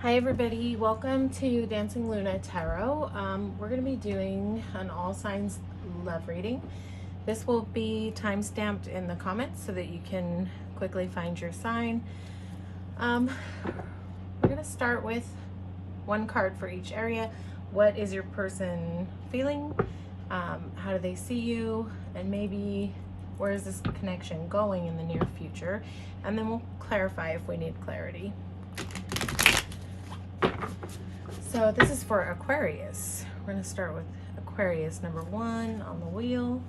Hi everybody, welcome to Dancingluna Tarot. We're going to be doing an all signs love reading. This will be time stamped in the comments so that you can quickly find your sign. We're going to start with one card for each area. What is your person feeling? How do they see you? And maybe where is this connection going in the near future? And then we'll clarify if we need clarity. So this is for Aquarius. We're going to start with Aquarius, number 1 on the wheel.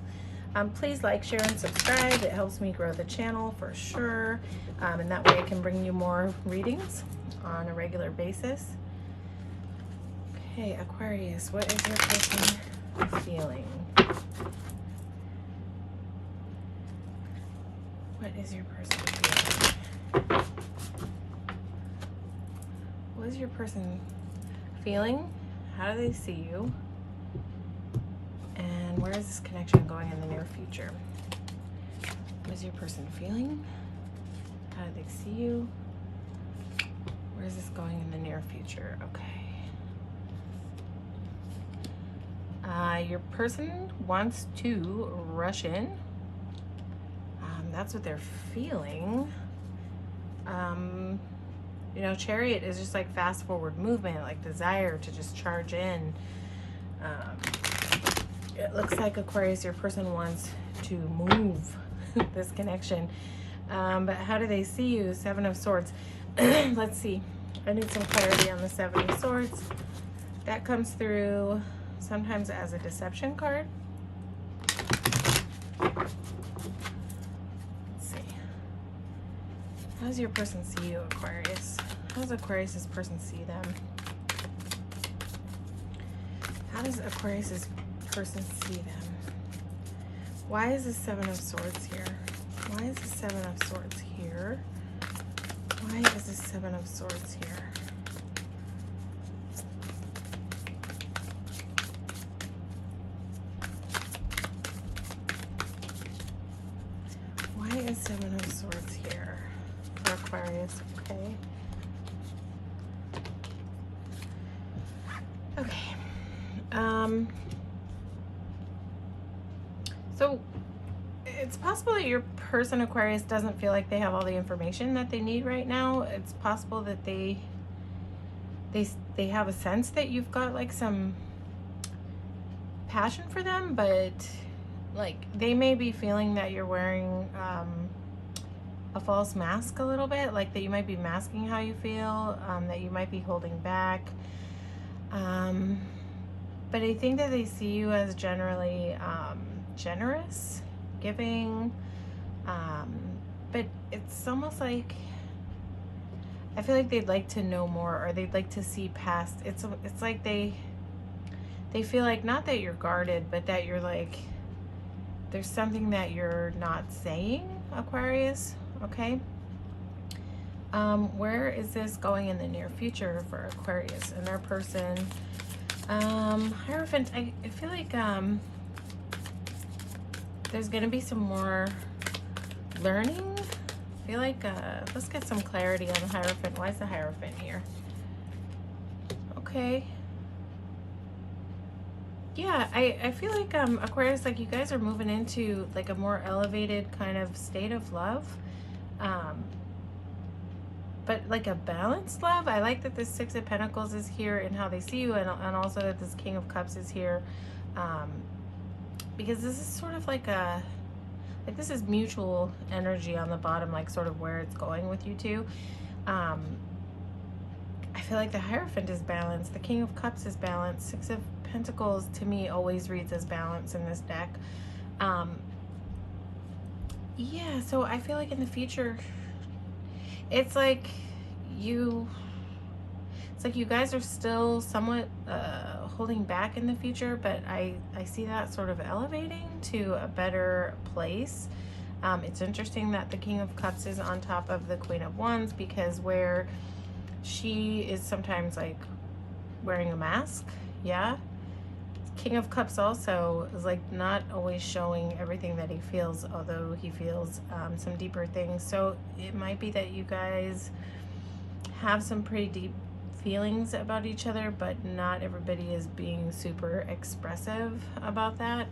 Please like, share, and subscribe. It helps me grow the channel for sure. And that way I can bring you more readings on a regular basis. Okay, Aquarius, what is your person feeling? What is your person feeling? What is your person feeling? How do they see you? And where is this connection going in the near future? What is your person feeling? How do they see you? Where is this going in the near future? Okay. Your person wants to rush in. That's what they're feeling. You know, Chariot is just like fast forward movement, like desire to just charge in. It looks like Aquarius, your person wants to move this connection. But how do they see you? 7 of Swords. Let's see. I need some clarity on the 7 of Swords. That comes through sometimes as a deception card. Let's see. How does your person see you, Aquarius? How does Aquarius's person see them? How does Aquarius's person see them? Why is the 7 of Swords here? Why is the 7 of Swords here? Why is the 7 of Swords here? Why is 7 of Swords here for Aquarius? Okay. Okay. So it's possible that your person, Aquarius, doesn't feel like they have all the information that they need right now. It's possible that they have a sense that you've got like some passion for them, but like they may be feeling that you're wearing a false mask a little bit, like that you might be masking how you feel, that you might be holding back. But I think that they see you as generally generous, giving, but it's almost like I feel like they'd like to know more, or they'd like to see past. It's like they feel like not that you're guarded, but that you're like there's something that you're not saying, Aquarius. Okay. Where is this going in the near future for Aquarius and their person? Hierophant, I feel like there's gonna be some more learning. I feel like let's get some clarity on the Hierophant. Why is the Hierophant here? Okay. Yeah, I feel like Aquarius, like you guys are moving into like a more elevated kind of state of love. But like a balanced love. I like that this 6 of Pentacles is here and how they see you, and also that this King of Cups is here, because this is sort of like this is mutual energy on the bottom, like sort of where it's going with you two. I feel like the Hierophant is balanced, the King of Cups is balanced, 6 of Pentacles to me always reads as balance in this deck. Yeah, so I feel like in the future it's like you guys are still somewhat holding back in the future, but I see that sort of elevating to a better place. It's interesting that the King of Cups is on top of the Queen of Wands, because where she is sometimes like wearing a mask, yeah, King of Cups also is like not always showing everything that he feels, although he feels some deeper things. So it might be that you guys have some pretty deep feelings about each other, but not everybody is being super expressive about that.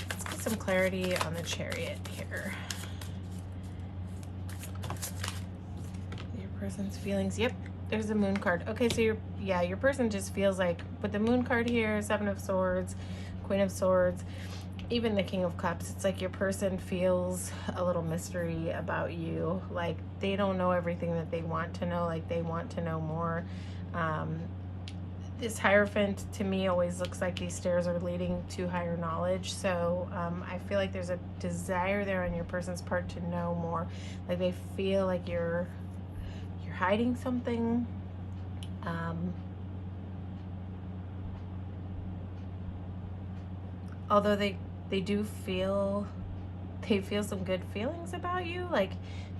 Let's get some clarity on the Chariot here. Your person's feelings. Yep, there's the Moon card. Okay, so your person just feels like, with the Moon card here, Seven of Swords, Queen of Swords, even the King of Cups, it's like your person feels a little mystery about you. Like they don't know everything that they want to know. Like they want to know more. This Hierophant to me always looks like these stairs are leading to higher knowledge. So I feel like there's a desire there on your person's part to know more. Like they feel like you're hiding something. Although they do feel, some good feelings about you. Like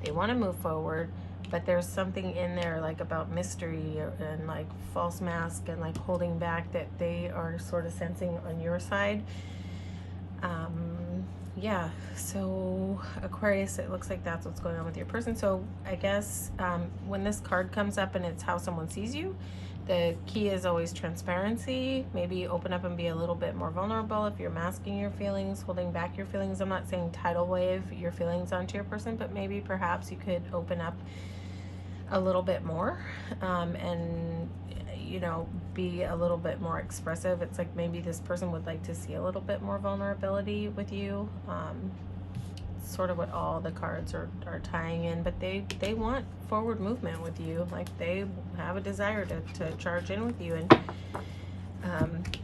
they want to move forward, but there's something in there like about mystery and like false mask and like holding back that they are sort of sensing on your side. Yeah, so Aquarius, it looks like that's what's going on with your person. So I guess when this card comes up and it's how someone sees you, the key is always transparency. Maybe open up and be a little bit more vulnerable if you're masking your feelings, holding back your feelings. I'm not saying tidal wave your feelings onto your person, but maybe perhaps you could open up a little bit more and be a little bit more expressive. It's like maybe this person would like to see a little bit more vulnerability with you. Sort of what all the cards are tying in, but they want forward movement with you. Like they have a desire to charge in with you, and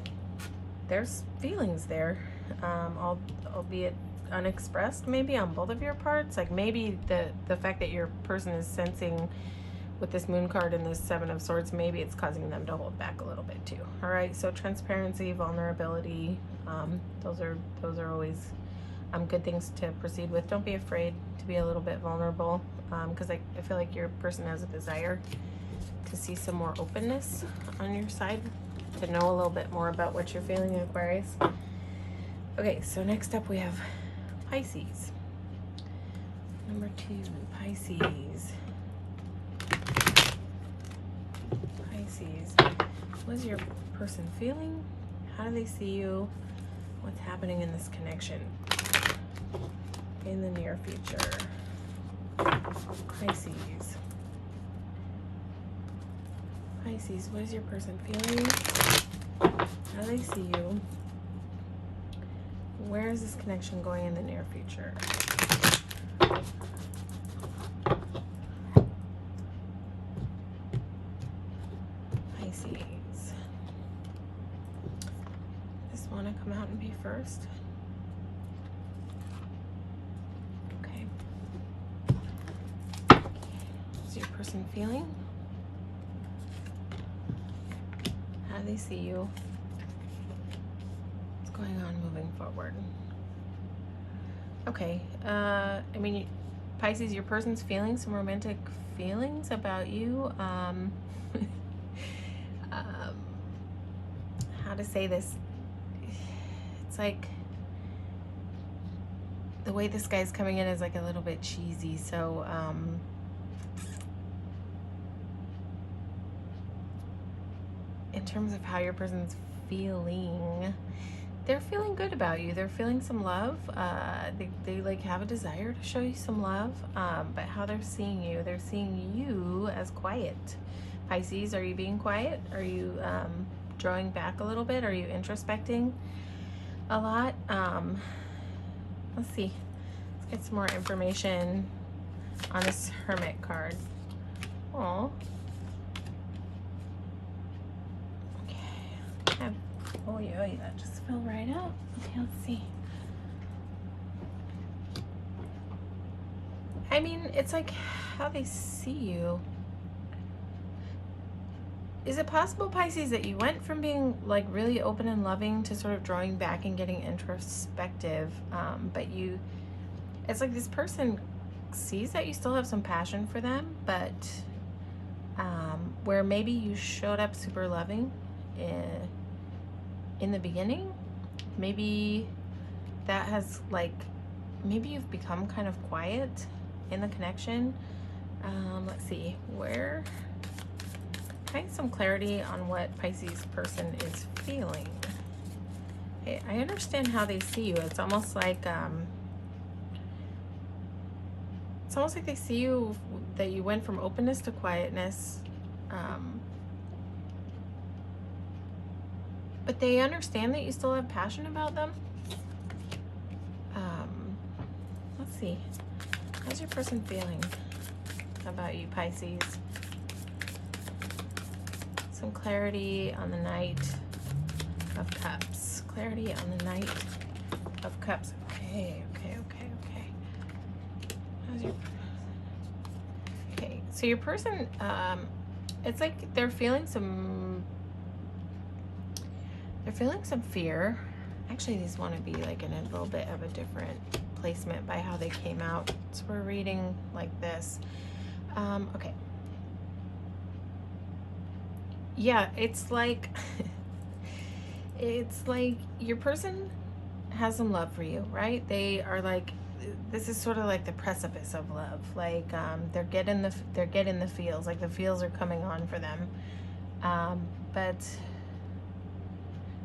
there's feelings there, albeit unexpressed maybe on both of your parts. Like maybe the fact that your person is sensing with this Moon card and this Seven of Swords, maybe it's causing them to hold back a little bit too. All right, so transparency, vulnerability, those are always good things to proceed with. Don't be afraid to be a little bit vulnerable, because I feel like your person has a desire to see some more openness on your side, to know a little bit more about what you're feeling, Aquarius. Okay, so next up we have Pisces. Number 2, Pisces. Pisces. What is your person feeling? How do they see you? What's happening in this connection in the near future? Pisces. Pisces, what is your person feeling? How do they see you? Where is this connection going in the near future? Pisces. Just want to come out and be first. Okay. What's your person feeling? How do they see you? What's going on moving forward? Okay. I mean, Pisces, your person's feeling some romantic feelings about you. How to say this? It's like the way this guy's coming in is like a little bit cheesy. So in terms of how your person's feeling, they're feeling good about you. They're feeling some love. They like have a desire to show you some love. But how they're seeing you as quiet. Pisces, are you being quiet? Are you drawing back a little bit? Are you introspecting a lot? Let's see. Let's get some more information on this Hermit card. Oh. Okay. Oh yeah, that just fell right out. Okay, let's see. I mean, it's like how they see you. Is it possible, Pisces, that you went from being like really open and loving to sort of drawing back and getting introspective, but it's like this person sees that you still have some passion for them, but where maybe you showed up super loving in the beginning, maybe that has maybe you've become kind of quiet in the connection. Let's see, where Find some clarity on what Pisces person is feeling. Okay, I understand how they see you. It's almost like they see you, that you went from openness to quietness. But they understand that you still have passion about them. Let's see. How's your person feeling about you, Pisces? Some clarity on the Knight of Cups. Clarity on the Knight of Cups. Okay. How's your... Okay, so your person, it's like they're feeling some fear. Actually, these want to be like in a little bit of a different placement by how they came out. So we're reading like this. Okay. Yeah, it's like it's like your person has some love for you, right? They are like, this is sort of like the precipice of love. Like they're getting the feels, like the feels are coming on for them. But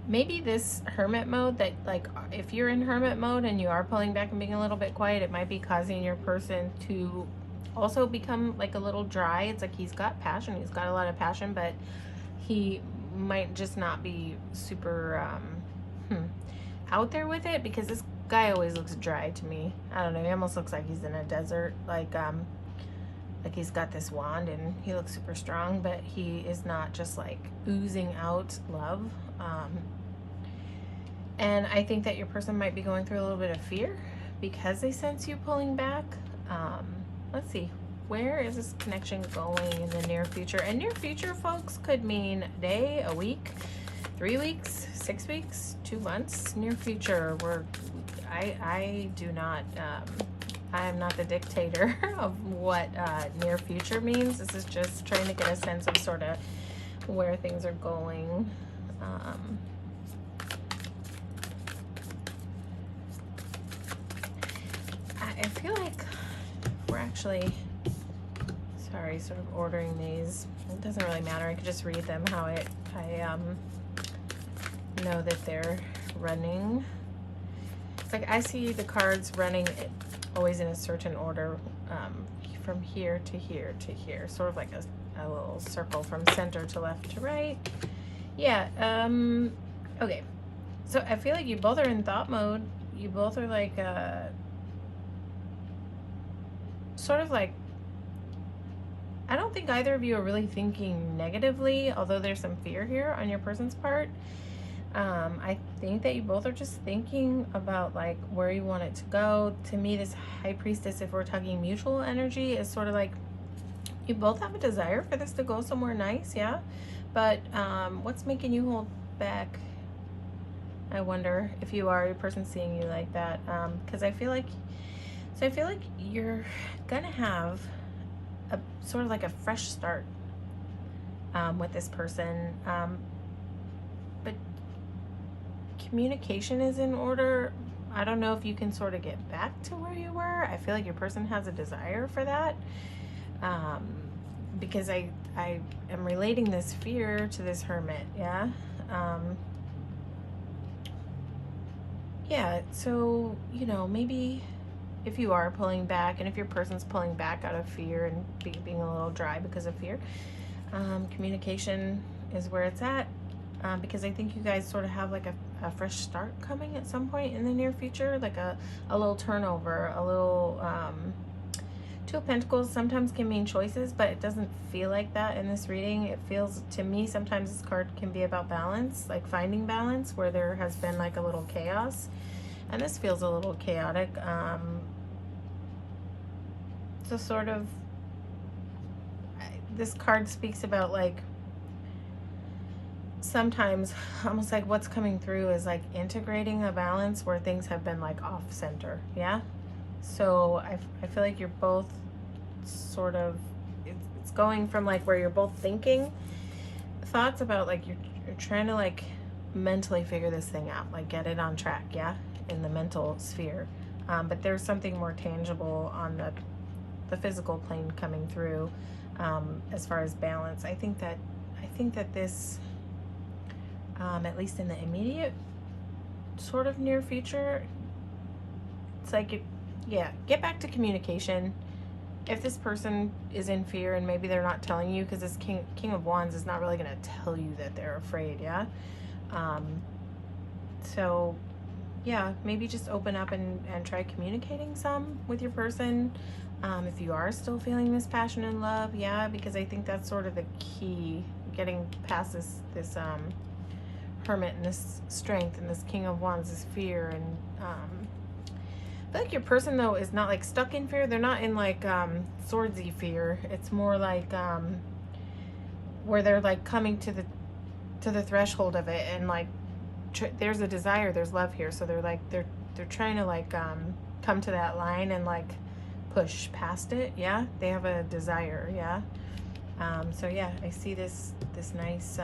maybe this hermit mode, that like if you're in hermit mode and you are pulling back and being a little bit quiet, it might be causing your person to also become like a little dry. It's like he's got passion, he's got a lot of passion, but he might just not be super out there with it, because this guy always looks dry to me. I don't know, he almost looks like he's in a desert, like he's got this wand and he looks super strong, but he is not just like oozing out love. And I think that your person might be going through a little bit of fear because they sense you pulling back. Let's see, where is this connection going in the near future? And near future, folks, could mean a day, a week, 3 weeks, 6 weeks, 2 months. Near future, I do not, I am not the dictator of what near future means. This is just trying to get a sense of sort of where things are going. I feel like we're actually, sorry, sort of ordering these. It doesn't really matter. I could just read them how I know that they're running. It's like I see the cards running always in a certain order, from here to here to here, sort of like a little circle from center to left to right. Yeah. Okay, so I feel like you both are in thought mode. You both are like sort of like, I don't think either of you are really thinking negatively, although there's some fear here on your person's part. I think that you both are just thinking about like where you want it to go. To me, this High Priestess, if we're talking mutual energy, is sort of like you both have a desire for this to go somewhere nice, yeah? But what's making you hold back? I wonder if you are, your person seeing you like that. Because I feel like you're gonna have a sort of like a fresh start with this person. But communication is in order. I don't know if you can sort of get back to where you were. I feel like your person has a desire for that. Because I am relating this fear to this hermit, yeah? Yeah, so, you know, maybe if you are pulling back, and if your person's pulling back out of fear and being a little dry because of fear, communication is where it's at, because I think you guys sort of have like a fresh start coming at some point in the near future, like a little turnover, a little, Two of Pentacles sometimes can mean choices, but it doesn't feel like that in this reading. It feels, to me, sometimes this card can be about balance, like finding balance where there has been like a little chaos. And this feels a little chaotic. So sort of, this card speaks about like, sometimes almost like what's coming through is like integrating a balance where things have been like off center, yeah? So I feel like you're both sort of, it's going from like where you're both thinking thoughts about like you're trying to like mentally figure this thing out, like get it on track, yeah, in the mental sphere. But there's something more tangible on the physical plane coming through, as far as balance. I think that think that this, at least in the immediate sort of near future, it's like, yeah, get back to communication. If this person is in fear and maybe they're not telling you, because this King of Wands is not really going to tell you that they're afraid, yeah? So, yeah, maybe just open up and try communicating some with your person. If you are still feeling this passion and love, yeah, because I think that's sort of the key, getting past this Hermit and this Strength and this King of Wands, this fear. And I feel like your person, though, is not like stuck in fear. They're not in like swordsy fear. It's more like where they're like coming to the threshold of it, and like there's a desire, there's love here. So they're like they're trying to like come to that line and like push past it. Yeah, they have a desire. Yeah. So yeah, I see this nice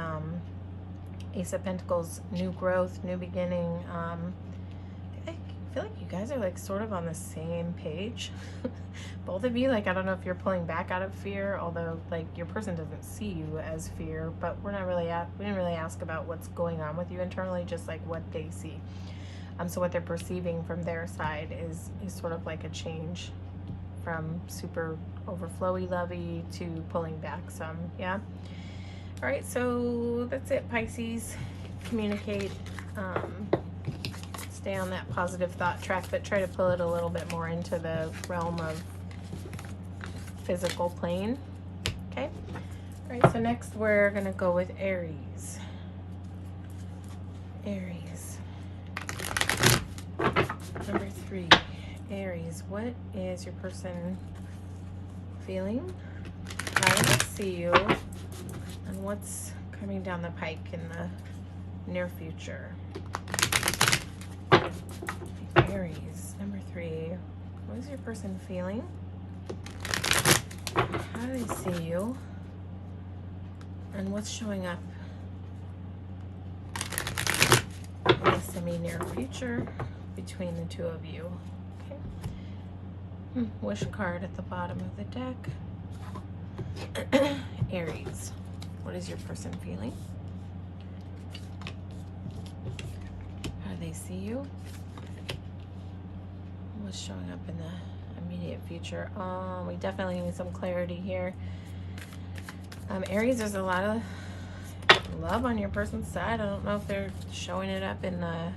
Ace of Pentacles, new growth, new beginning. I feel like you guys are like sort of on the same page. Both of you, like, I don't know if you're pulling back out of fear, although like your person doesn't see you as fear, but we didn't really ask about what's going on with you internally, just like what they see. So what they're perceiving from their side is sort of like a change from super overflowy lovey to pulling back some. Yeah. All right, so that's it, Pisces. Communicate. Stay on that positive thought track, but try to pull it a little bit more into the realm of physical plane. Okay. All right, so next we're gonna go with Aries. Aries. Number 3. Aries, what is your person feeling? How do they see you? And what's coming down the pike in the near future? Aries, number 3. What is your person feeling? How do they see you? And what's showing up in the semi-near future between the two of you? Okay. Wish card at the bottom of the deck. Aries, what is your person feeling? How do they see you? What's showing up in the immediate future? We definitely need some clarity here. Aries, there's a lot of love on your person's side. I don't know if they're showing it up in the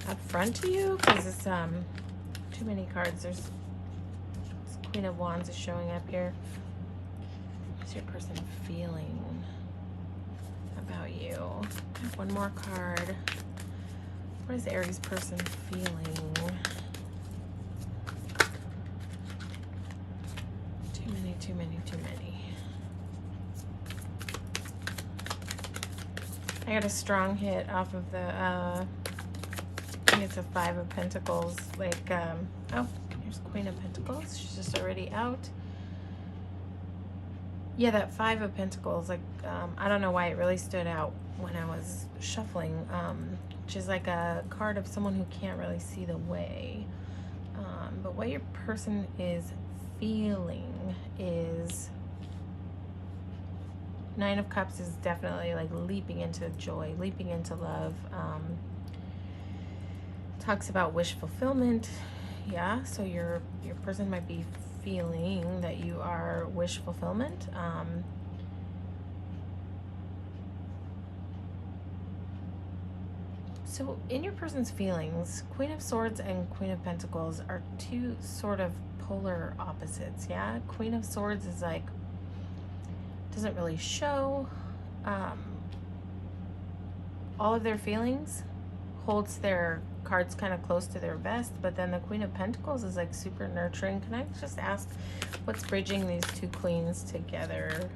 up front to you, because it's too many cards. There's this Queen of Wands is showing up here. What's your person feeling about you? I have one more card. What is Aries person feeling? Too many. I got a strong hit off of the, I think it's a 5 of Pentacles. Like, oh, here's Queen of Pentacles. She's just already out. Yeah, that 5 of Pentacles, like, I don't know why it really stood out when I was shuffling, which is like a card of someone who can't really see the way. But what your person is feeling is 9 of Cups is definitely like leaping into joy, leaping into love. Talks about wish fulfillment. Yeah, so your person might be feeling that you are wish fulfillment. So in your person's feelings, Queen of Swords and Queen of Pentacles are two sort of polar opposites. Yeah, Queen of Swords is like, doesn't really show all of their feelings, holds their cards kind of close to their vest, but then the Queen of Pentacles is like super nurturing. Can I just ask what's bridging these two queens together?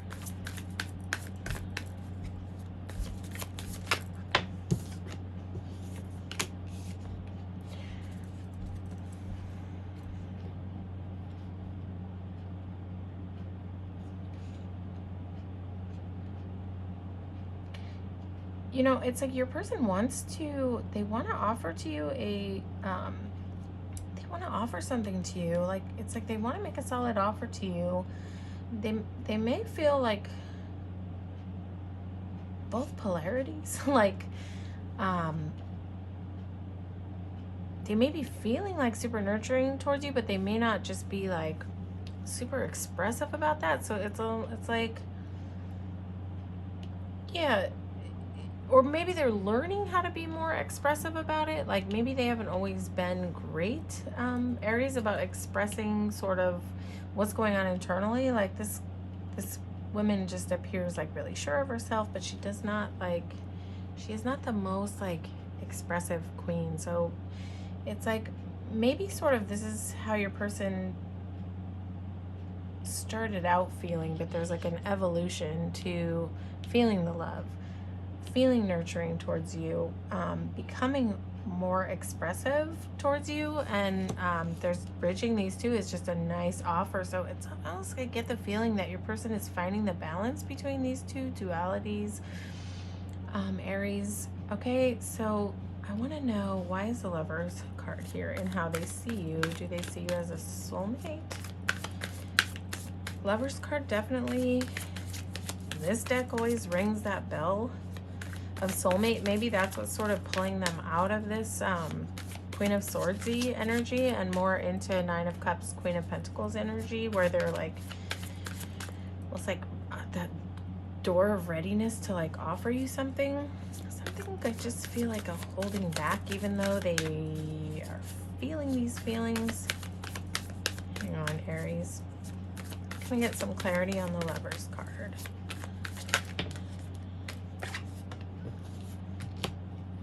You know, it's like your person wants to, they want to offer to you a, they want to offer something to you. Like, it's like they want to make a solid offer to you. They may feel like both polarities. Like, they may be feeling like super nurturing towards you, but they may not just be like super expressive about that. So it's like, yeah, or maybe they're learning how to be more expressive about it. Like maybe they haven't always been great, Aries, about expressing sort of what's going on internally. Like this woman just appears like really sure of herself, but she does not like, she is not the most like expressive queen. So it's like maybe sort of this is how your person started out feeling, but there's like an evolution to feeling the love, feeling nurturing towards you, becoming more expressive towards you, and there's bridging these two is just a nice offer. So it's almost, I get the feeling that your person is finding the balance between these two dualities, Aries. Okay, so I want to know, why is the Lovers card here and how they see you? Do they see you as a soulmate? Lovers card, definitely. This deck always rings that bell of soulmate. Maybe that's what's sort of pulling them out of this Queen of Swords-y energy and more into Nine of Cups, Queen of Pentacles energy, where they're like, well, it's like that door of readiness to like offer you something. Something I just feel like a holding back, even though they are feeling these feelings. Hang on, Aries. Can we get some clarity on the Lovers card?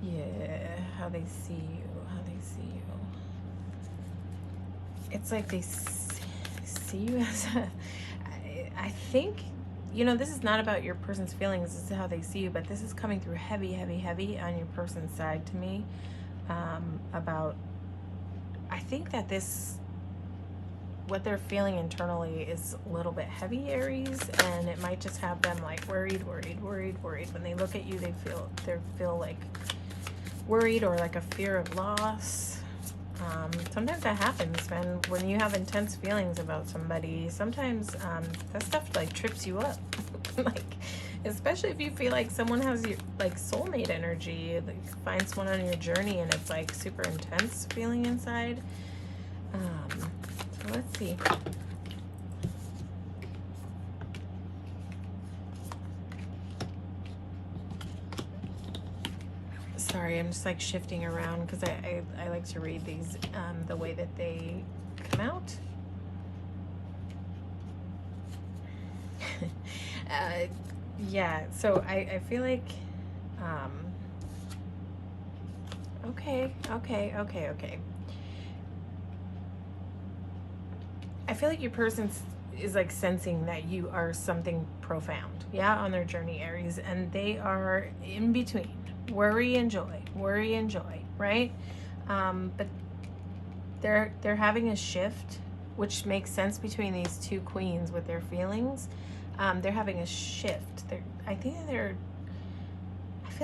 Yeah, how they see you, how they see you. It's like they see you as a, I think, you know, this is not about your person's feelings, this is how they see you, but this is coming through heavy, heavy, heavy on your person's side to me, about, I think that this, what they're feeling internally is a little bit heavy, Aries, and it might just have them like worried. When they look at you, they feel like worried, or like a fear of loss. Sometimes that happens, man. When you have intense feelings about somebody, sometimes that stuff like trips you up. Like, especially if you feel like someone has your like soulmate energy, like find someone on your journey and it's like super intense feeling inside. So let's see. Sorry, I'm just like shifting around because I like to read these the way that they come out. Yeah, so I feel like okay. I feel like your person is like sensing that you are something profound, yeah, on their journey, Aries, and they are in between worry and joy, right? But they're having a shift, which makes sense between these two queens with their feelings. They're having a shift. I feel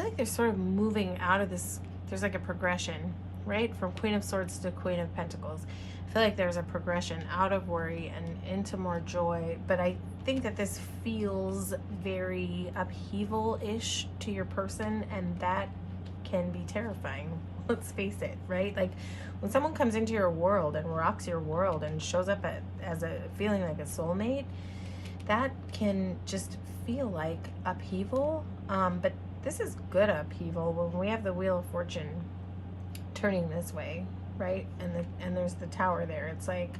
like they're sort of moving out of this. There's like a progression, right? From Queen of Swords to Queen of Pentacles. I feel like there's a progression out of worry and into more joy, but I think that this feels very upheaval-ish to your person, and that can be terrifying. Let's face it, right? Like when someone comes into your world and rocks your world and shows up as a feeling like a soulmate, that can just feel like upheaval. But this is good upheaval when we have the Wheel of Fortune turning this way, right? And there's the Tower there. It's like,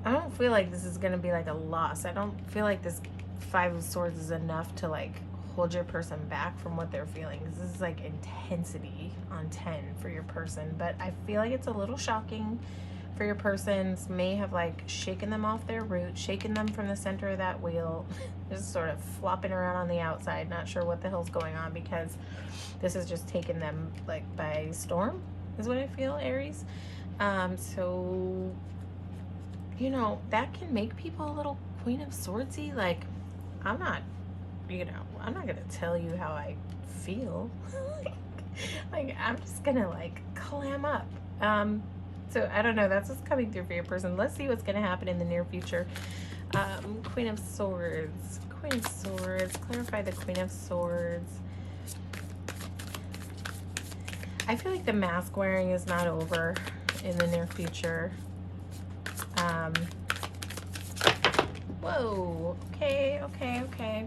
I don't feel like this is going to be like a loss. I don't feel like this Five of Swords is enough to like hold your person back from what they're feeling. This is like intensity on 10 for your person, but I feel like it's a little shocking for your persons. May have like shaken them off their route, shaken them from the center of that wheel, just sort of flopping around on the outside, not sure what the hell's going on, because this has just taken them like by storm, is what I feel, Aries. So, you know, that can make people a little Queen of Swordsy. Like, I'm not gonna tell you how I feel. Like, I'm just gonna like clam up. So I don't know, that's what's coming through for your person. Let's see what's gonna happen in the near future. Queen of Swords, Queen of Swords. Clarify the Queen of Swords. I feel like the mask wearing is not over in the near future. Whoa. Okay, okay, okay.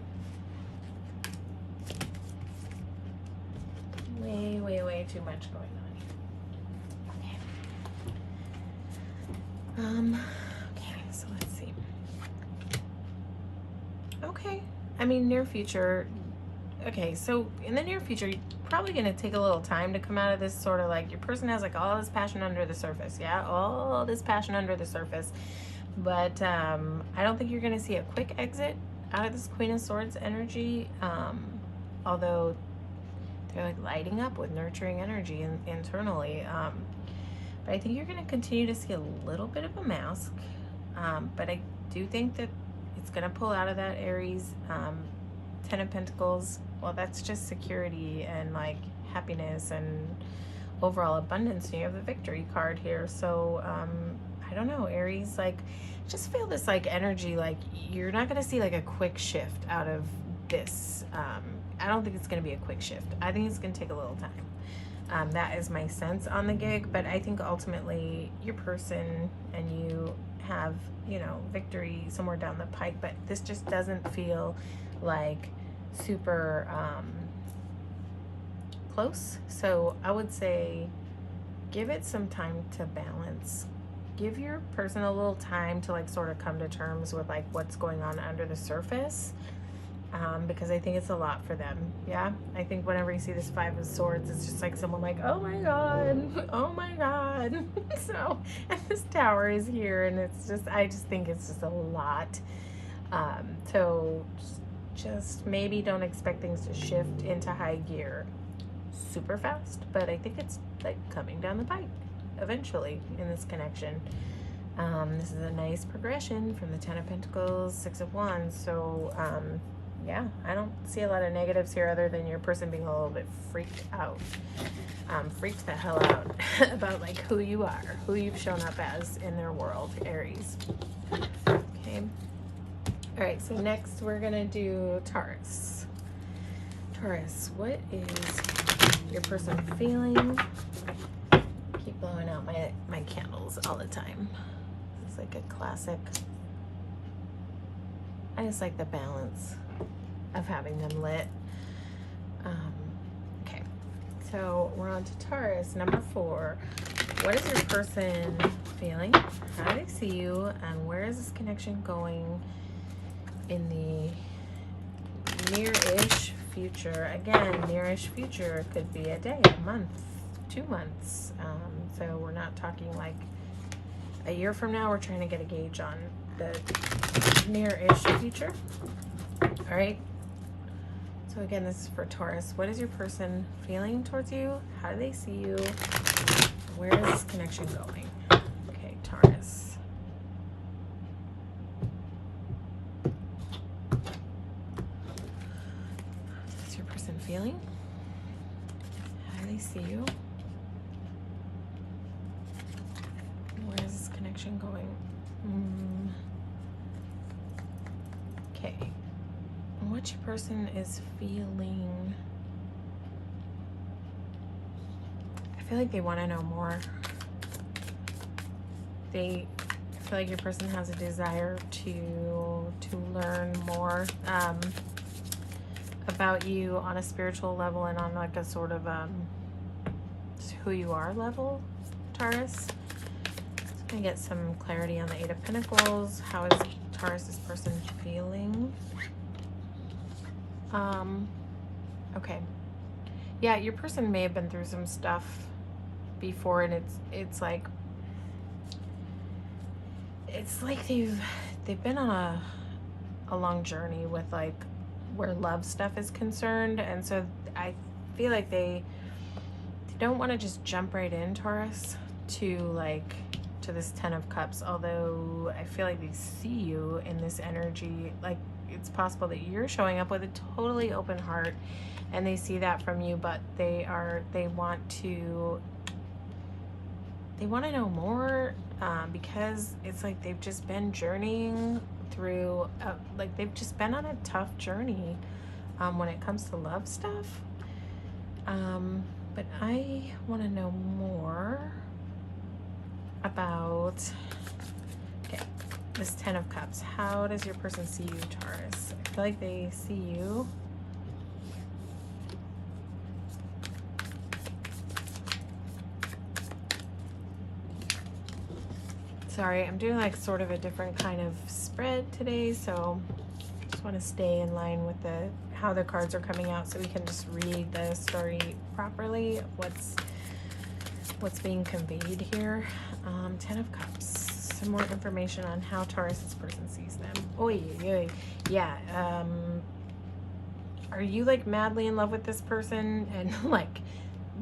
Way too much going on here. Okay, so let's see. Okay. I mean, near future. Okay, so in the near future, you're probably going to take a little time to come out of this sort of like, your person has like all this passion under the surface. Yeah, all this passion under the surface. But I don't think you're going to see a quick exit out of this Queen of Swords energy. Although they're like lighting up with nurturing energy internally. But I think you're going to continue to see a little bit of a mask. But I do think that it's going to pull out of that Aries. Ten of Pentacles. Well, that's just security and like happiness and overall abundance. And you have the Victory card here. So I don't know, Aries, like just feel this like energy, like you're not going to see like a quick shift out of this. I don't think it's going to be a quick shift. I think it's going to take a little time. That is my sense on the gig, but I think ultimately your person and you have, you know, victory somewhere down the pike, but this just doesn't feel like super close. So I would say give it some time to balance. Give your person a little time to like sort of come to terms with like what's going on under the surface. Because I think it's a lot for them. Yeah, I think whenever you see this Five of Swords, it's just like someone like, oh my god, oh my god. So, and this Tower is here, and it's just, I just think it's just a lot. So just maybe don't expect things to shift into high gear super fast, but I think it's like coming down the pike eventually in this connection. This is a nice progression from the Ten of Pentacles, Six of Wands. So yeah, I don't see a lot of negatives here other than your person being a little bit freaked out. Freaked the hell out about like who you are, who you've shown up as in their world, Aries. Okay. All right, so next we're gonna do Taurus. Taurus, what is your person feeling? Keep blowing out my candles all the time. It's like a classic. I just like the balance of having them lit. Okay, so we're on to Taurus, number 4. What is your person feeling? How do they see you? And where is this connection going in the near-ish future? Again, near-ish future could be a day, a month, 2 months. So we're not talking like a year from now. We're trying to get a gauge on the near-ish future. All right. So again, this is for Taurus. What is your person feeling towards you? How do they see you? Where is this connection going? Okay, Taurus. What's your person feeling? How do they see you? Where is this connection going? Okay. What your person is feeling? I feel like they want to know more. I feel like your person has a desire to learn more about you on a spiritual level and on like a sort of just who you are level, Taurus. Just gonna get some clarity on the Eight of Pentacles. How is Taurus's person feeling? Okay. Yeah, your person may have been through some stuff before, and it's like they've been on a long journey with like where love stuff is concerned, and so I feel like they don't want to just jump right in, Taurus, to this Ten of Cups, although I feel like they see you in this energy. Like it's possible that you're showing up with a totally open heart and they see that from you, but they want to know more, because it's like they've just been journeying through, like they've just been on a tough journey when it comes to love stuff. But I want to know more about, okay, this 10 of Cups. How does your person see you, Taurus? I feel like they see you sorry, I'm doing like sort of a different kind of spread today, so just want to stay in line with the how the cards are coming out so we can just read the story properly of what's being conveyed here. 10 of Cups. Some more information on how Taurus's person sees them. Oy, oy. Yeah. Are you like madly in love with this person and like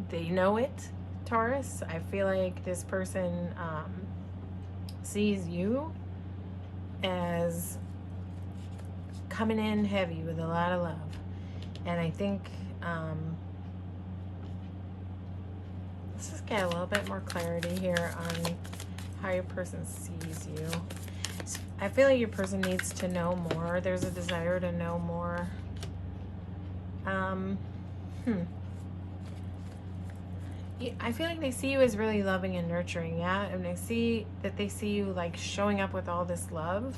they know it, Taurus? I feel like this person sees you as coming in heavy with a lot of love. And I think let's just get a little bit more clarity here on how your person sees you. I feel like your person needs to know more. There's a desire to know more. I feel like they see you as really loving and nurturing, yeah? And they see you like showing up with all this love.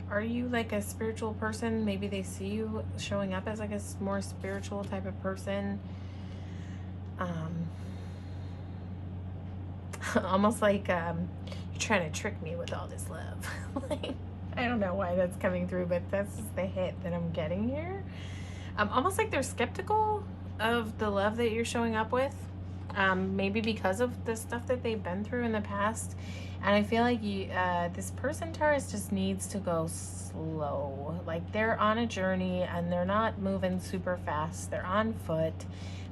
Are you like a spiritual person? Maybe they see you showing up as like a more spiritual type of person. Almost like you're trying to trick me with all this love. Like, I don't know why that's coming through, but that's just the hit that I'm getting here. Almost like they're skeptical of the love that you're showing up with. Maybe because of the stuff that they've been through in the past. And I feel like this person, Taurus, just needs to go slow. Like they're on a journey and they're not moving super fast. They're on foot.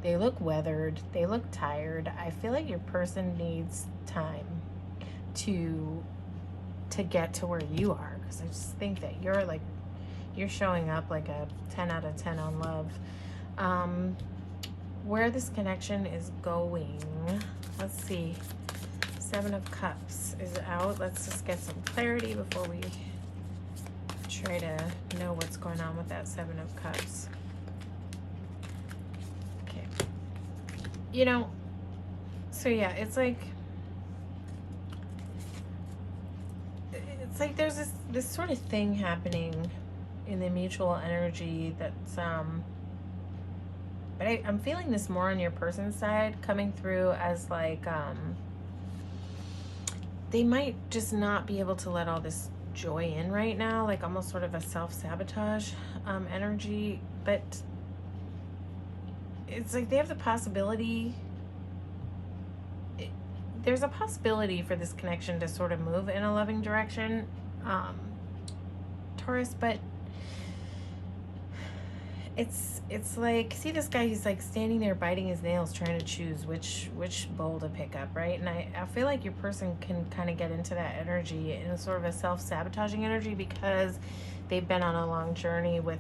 They look weathered. They look tired. I feel like your person needs time to get to where you are. Because I just think that you're showing up like a 10 out of 10 on love. Where this connection is going, let's see. 7 of Cups is out. Let's just get some clarity before we try to know what's going on with that 7 of Cups. Okay. You know, so yeah, it's like there's this sort of thing happening in the mutual energy that's but I'm feeling this more on your person's side, coming through as like they might just not be able to let all this joy in right now, like almost sort of a self-sabotage energy. But it's like they have the possibility, there's a possibility for this connection to sort of move in a loving direction, Taurus, but it's like, see this guy, he's like standing there biting his nails trying to choose which bowl to pick up, right? And I feel like your person can kind of get into that energy, in a sort of a self-sabotaging energy, because they've been on a long journey with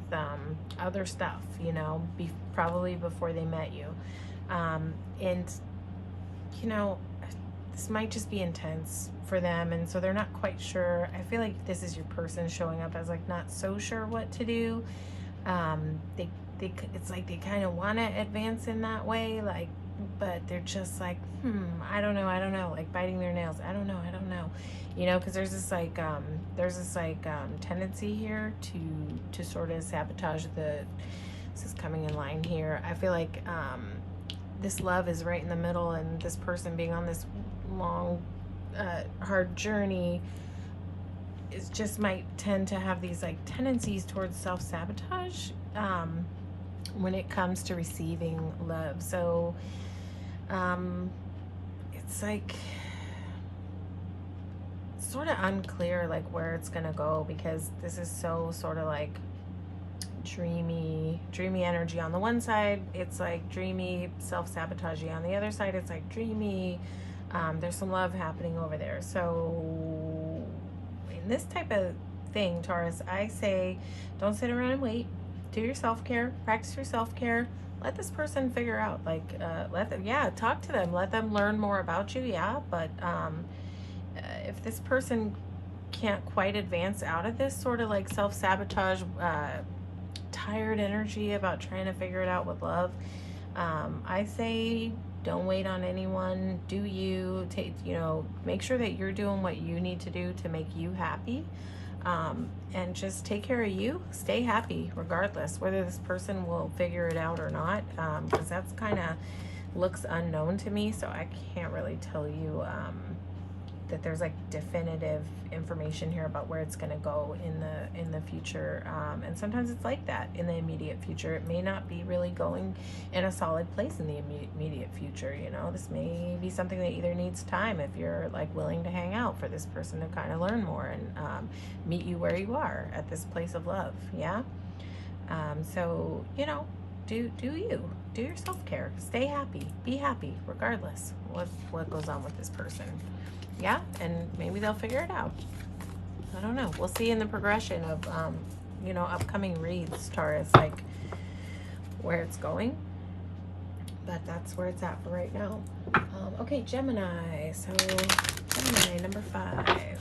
other stuff, you know, probably before they met you. And you know, this might just be intense for them, and so they're not quite sure. I feel like this is your person showing up as like not so sure what to do. It's like they kind of want to advance in that way, like, but they're just like, I don't know, like biting their nails. I don't know, you know, because there's this tendency here to sort of sabotage this is coming in line here. I feel like this love is right in the middle, and this person being on this long hard journey is just might tend to have these like tendencies towards self-sabotage when it comes to receiving love. So it's like sort of unclear like where it's gonna go, because this is so sort of like dreamy energy on the one side. It's like dreamy self-sabotaging on the other side. It's like dreamy, there's some love happening over there. So in this type of thing, Taurus, I say don't sit around and wait. Do your self-care, practice your self-care, let this person figure out, like, let them, yeah, talk to them, let them learn more about you, yeah, but if this person can't quite advance out of this sort of like self-sabotage, tired energy about trying to figure it out with love, I say don't wait on anyone. Do you take, you know, make sure that you're doing what you need to do to make you happy, and just take care of you. Stay happy regardless whether this person will figure it out or not, because that's kind of looks unknown to me, so I can't really tell you that there's like definitive information here about where it's going to go in the future, and sometimes it's like that in the immediate future. It may not be really going in a solid place in the immediate future. You know, this may be something that either needs time, if you're like willing to hang out, for this person to kind of learn more and meet you where you are at this place of love. Yeah. So, you know, do you do your self-care, stay happy, be happy regardless what goes on with this person. Yeah, and maybe they'll figure it out. I don't know. We'll see in the progression of, you know, upcoming reads, Taurus, like where it's going. But that's where it's at for right now. Okay, Gemini. So, Gemini, number 5.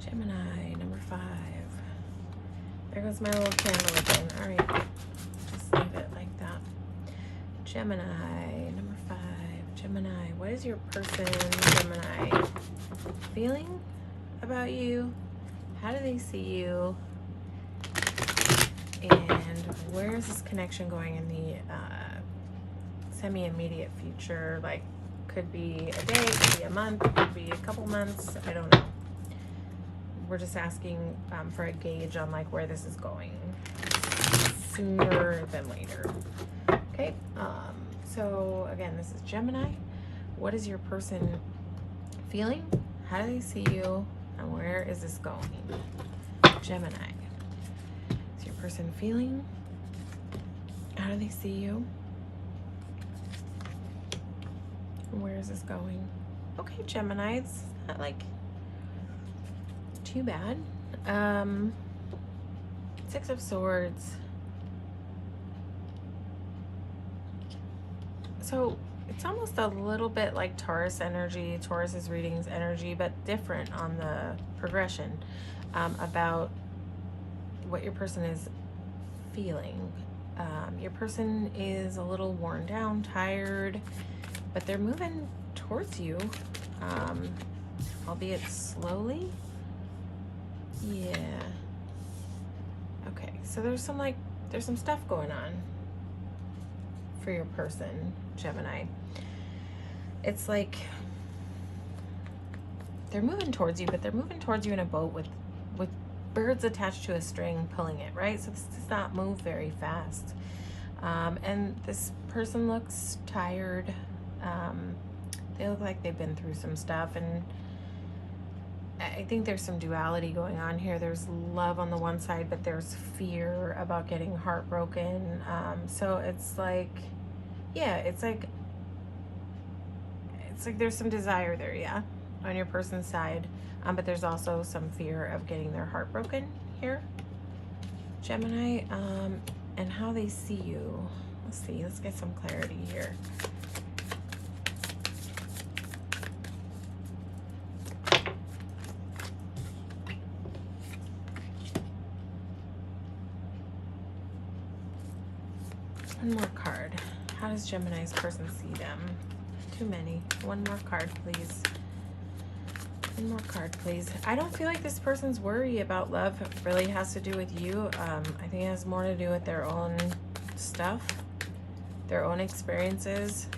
Gemini, number 5. There goes my little candle again. All right, just leave it like that. Gemini, number 5. Gemini, what is your person, Gemini, feeling about you? How do they see you? And where is this connection going in the semi-immediate future? Like, could be a day, could be a month, could be a couple months. I don't know. We're just asking for a gauge on like where this is going sooner than later. Okay. So again, this is Gemini. What is your person feeling? How do they see you? And where is this going? Gemini. Is your person feeling? How do they see you? And where is this going? Okay, Gemini, it's not like too bad. 6 of Swords. So it's almost a little bit like Taurus energy, Taurus's readings energy, but different on the progression, about what your person is feeling. Your person is a little worn down, tired, but they're moving towards you, albeit slowly. Yeah. Okay, so there's some stuff going on for your person, Gemini. It's like they're moving towards you, but they're moving towards you in a boat with birds attached to a string pulling it, right? So this does not move very fast. And this person looks tired. They look like they've been through some stuff, and I think there's some duality going on here. There's love on the one side, but there's fear about getting heartbroken. So it's like, yeah, it's like there's some desire there, yeah, on your person's side. But there's also some fear of getting their heart broken here, Gemini. And how they see you. Let's see, let's get some clarity here. One more card. How does Gemini's person see them? Too many. One more card, please. One more card, please. I don't feel like this person's worry about love really has to do with you. I think it has more to do with their own stuff, their own experiences.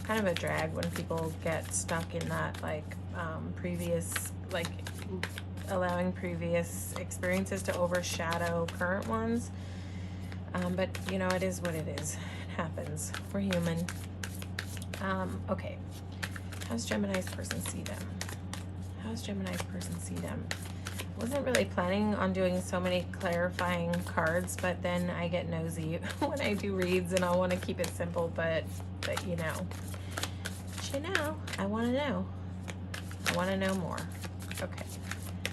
Kind of a drag when people get stuck in that, like, previous, like, allowing previous experiences to overshadow current ones. But, you know, it is what it is. It happens. We're human. Okay. How's Gemini's person see them? How's Gemini's person see them? Wasn't really planning on doing so many clarifying cards, but then I get nosy when I do reads, and I want to keep it simple, but you know. But you know, I want to know. I want to know more. Okay.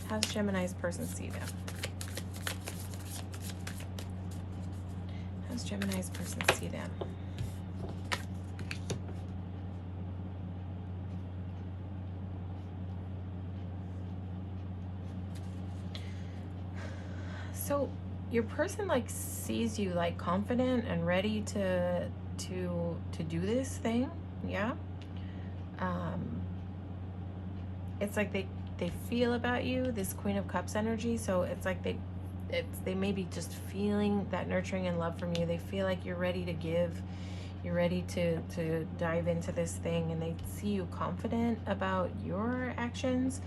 How's Gemini's person see them? does Gemini's person see them? So your person like sees you like confident and ready to do this thing, yeah. It's like they feel about you this Queen of Cups energy, so it's like they may be just feeling that nurturing and love from you. They feel like you're ready to give, you're ready to dive into this thing, and they see you confident about your actions.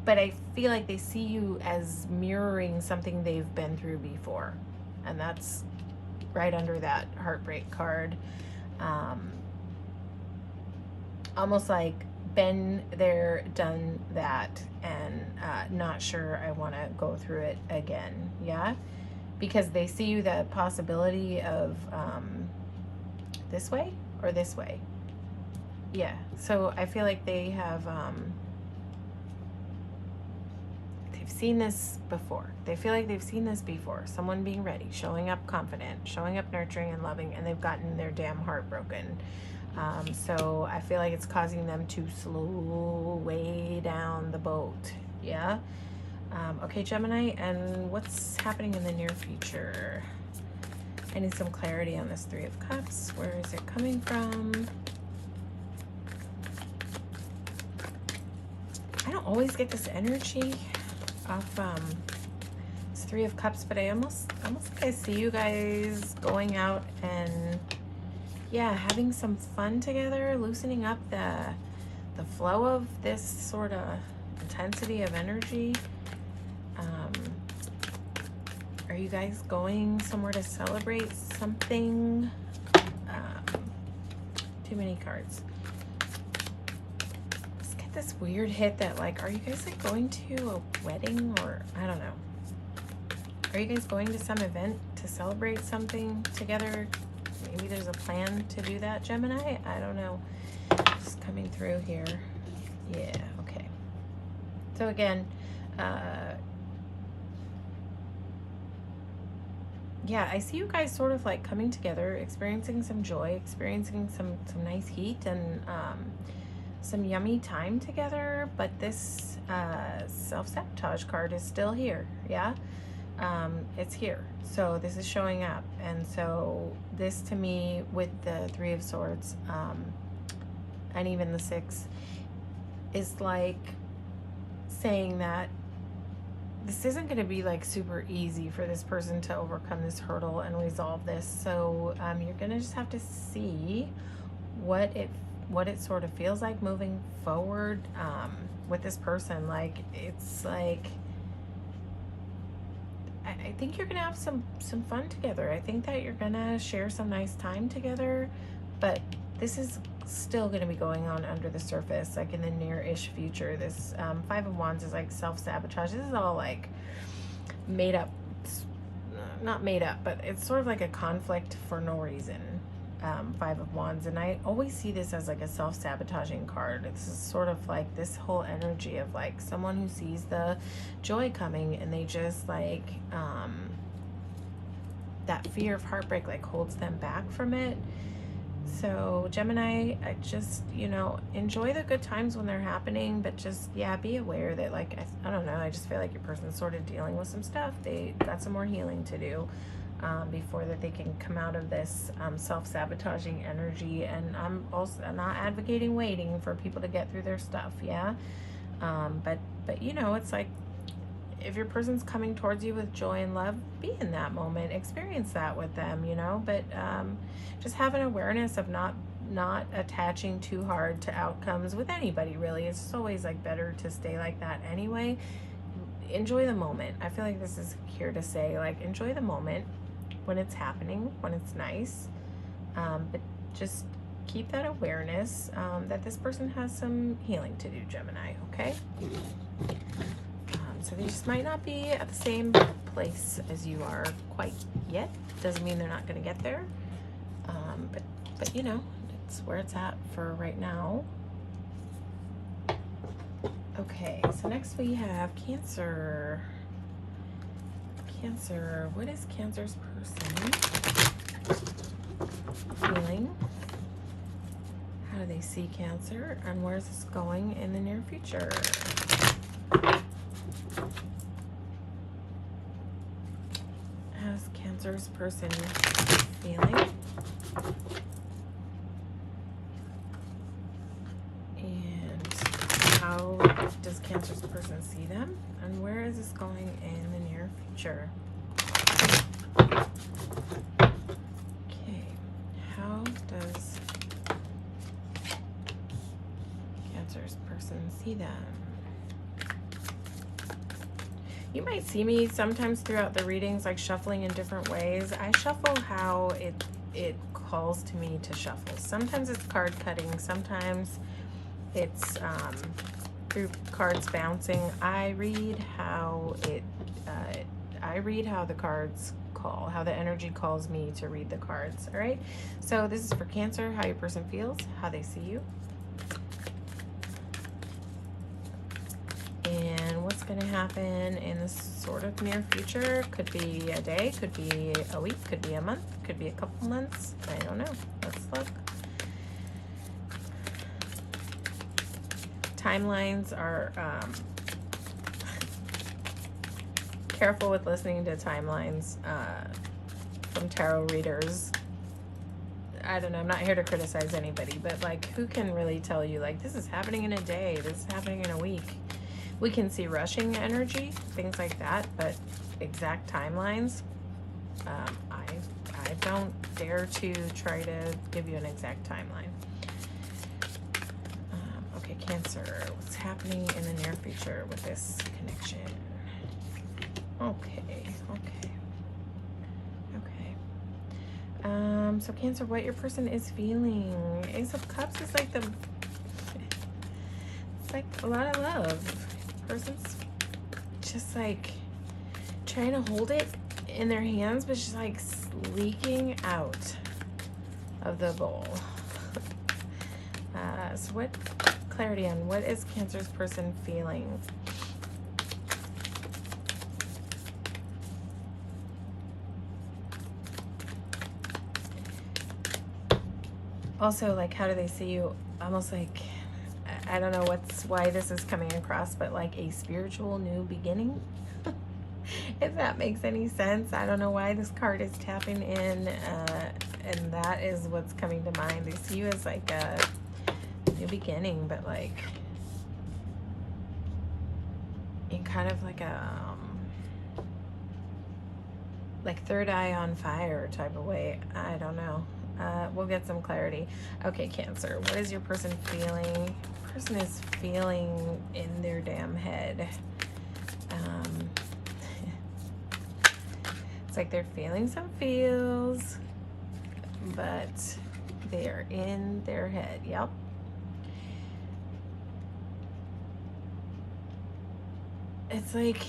But I feel like they see you as mirroring something they've been through before, and that's right under that heartbreak card. Almost like been there, done that, and not sure I want to go through it again. Yeah, because they see you the possibility of this way or this way. Yeah, so I feel like they have they've seen this before. They feel like they've seen this before. Someone being ready, showing up confident, showing up nurturing and loving, and they've gotten their damn heart broken. So I feel like it's causing them to slow way down the boat. Yeah. Okay, Gemini, and what's happening in the near future? I need some clarity on this Three of Cups. Where is it coming from? I don't always get this energy off this Three of Cups, but I almost like I see you guys going out and yeah, having some fun together, loosening up the flow of this sort of intensity of energy. Are you guys going somewhere to celebrate something? Too many cards. Let's get this weird hit that like, are you guys like going to a wedding, or I don't know. Are you guys going to some event to celebrate something together? Maybe there's a plan to do that, Gemini. I don't know. Just coming through here. Yeah, okay. So again, yeah, I see you guys sort of like coming together, experiencing some joy, experiencing some nice heat, and some yummy time together. But this self-sabotage card is still here, yeah? It's here. So this is showing up. And so this to me with the Three of Swords and even the Six is like saying that this isn't going to be like super easy for this person to overcome this hurdle and resolve this. So you're going to just have to see what it sort of feels like moving forward with this person. Like it's like I think you're gonna have some fun together. I think that you're gonna share some nice time together, but this is still gonna be going on under the surface, like in the near-ish future. This Five of Wands is like self-sabotage. This is all like made up, not made up, but it's sort of like a conflict for no reason. Five of Wands, and I always see this as like a self-sabotaging card. This is sort of like this whole energy of like someone who sees the joy coming and they just like that fear of heartbreak like holds them back from it. So Gemini, I just, you know, enjoy the good times when they're happening, but just, yeah, be aware that like I don't know, I just feel like your person's sort of dealing with some stuff. They got some more healing to do before that they can come out of this self-sabotaging energy. And I'm not advocating waiting for people to get through their stuff, yeah, but you know, it's like if your person's coming towards you with joy and love, be in that moment, experience that with them, you know. But just have an awareness of not attaching too hard to outcomes with anybody, really. It's just always like better to stay like that anyway. Enjoy the moment. I feel like this is here to say, like, enjoy the moment when it's happening, when it's nice, but just keep that awareness that this person has some healing to do, Gemini, okay? So they just might not be at the same place as you are quite yet. Doesn't mean they're not going to get there, but you know, it's where it's at for right now. Okay, so next we have Cancer. Cancer, what is Cancer's person feeling? How do they see Cancer? And where is this going in the near future? How's Cancer's person feeling? And how does Cancer's person see them? And where is this going in the near future? Okay, how does Cancer's person see them? You might see me sometimes throughout the readings like shuffling in different ways. I shuffle how it calls to me to shuffle. Sometimes it's card cutting, sometimes it's through cards bouncing. I read how the cards call, how the energy calls me to read the cards. All right, so this is for Cancer, how your person feels, how they see you, and what's going to happen in this sort of near future. Could be a day, could be a week, could be a month, could be a couple months. I don't know. Let's look. Timelines are careful with listening to timelines from tarot readers. I don't know, I'm not here to criticize anybody, but like, who can really tell you like this is happening in a day, this is happening in a week? We can see rushing energy, things like that, but exact timelines, I don't dare to try to give you an exact timeline. Okay, Cancer, what's happening in the near future with this connection? Okay. So Cancer, what your person is feeling? Ace of Cups is like it's like a lot of love. Person's just like trying to hold it in their hands, but just like leaking out of the bowl. So what clarity on what is Cancer's person feeling? Also, like, how do they see you? Almost like, I don't know why this is coming across, but like a spiritual new beginning. If that makes any sense. I don't know why this card is tapping in, and that is what's coming to mind. They see you as like a new beginning, but like in kind of like a like third eye on fire type of way. I don't know. We'll get some clarity. Okay, Cancer, what is your person feeling? Person is feeling in their damn head. It's like they're feeling some feels, but they are in their head. Yep. It's like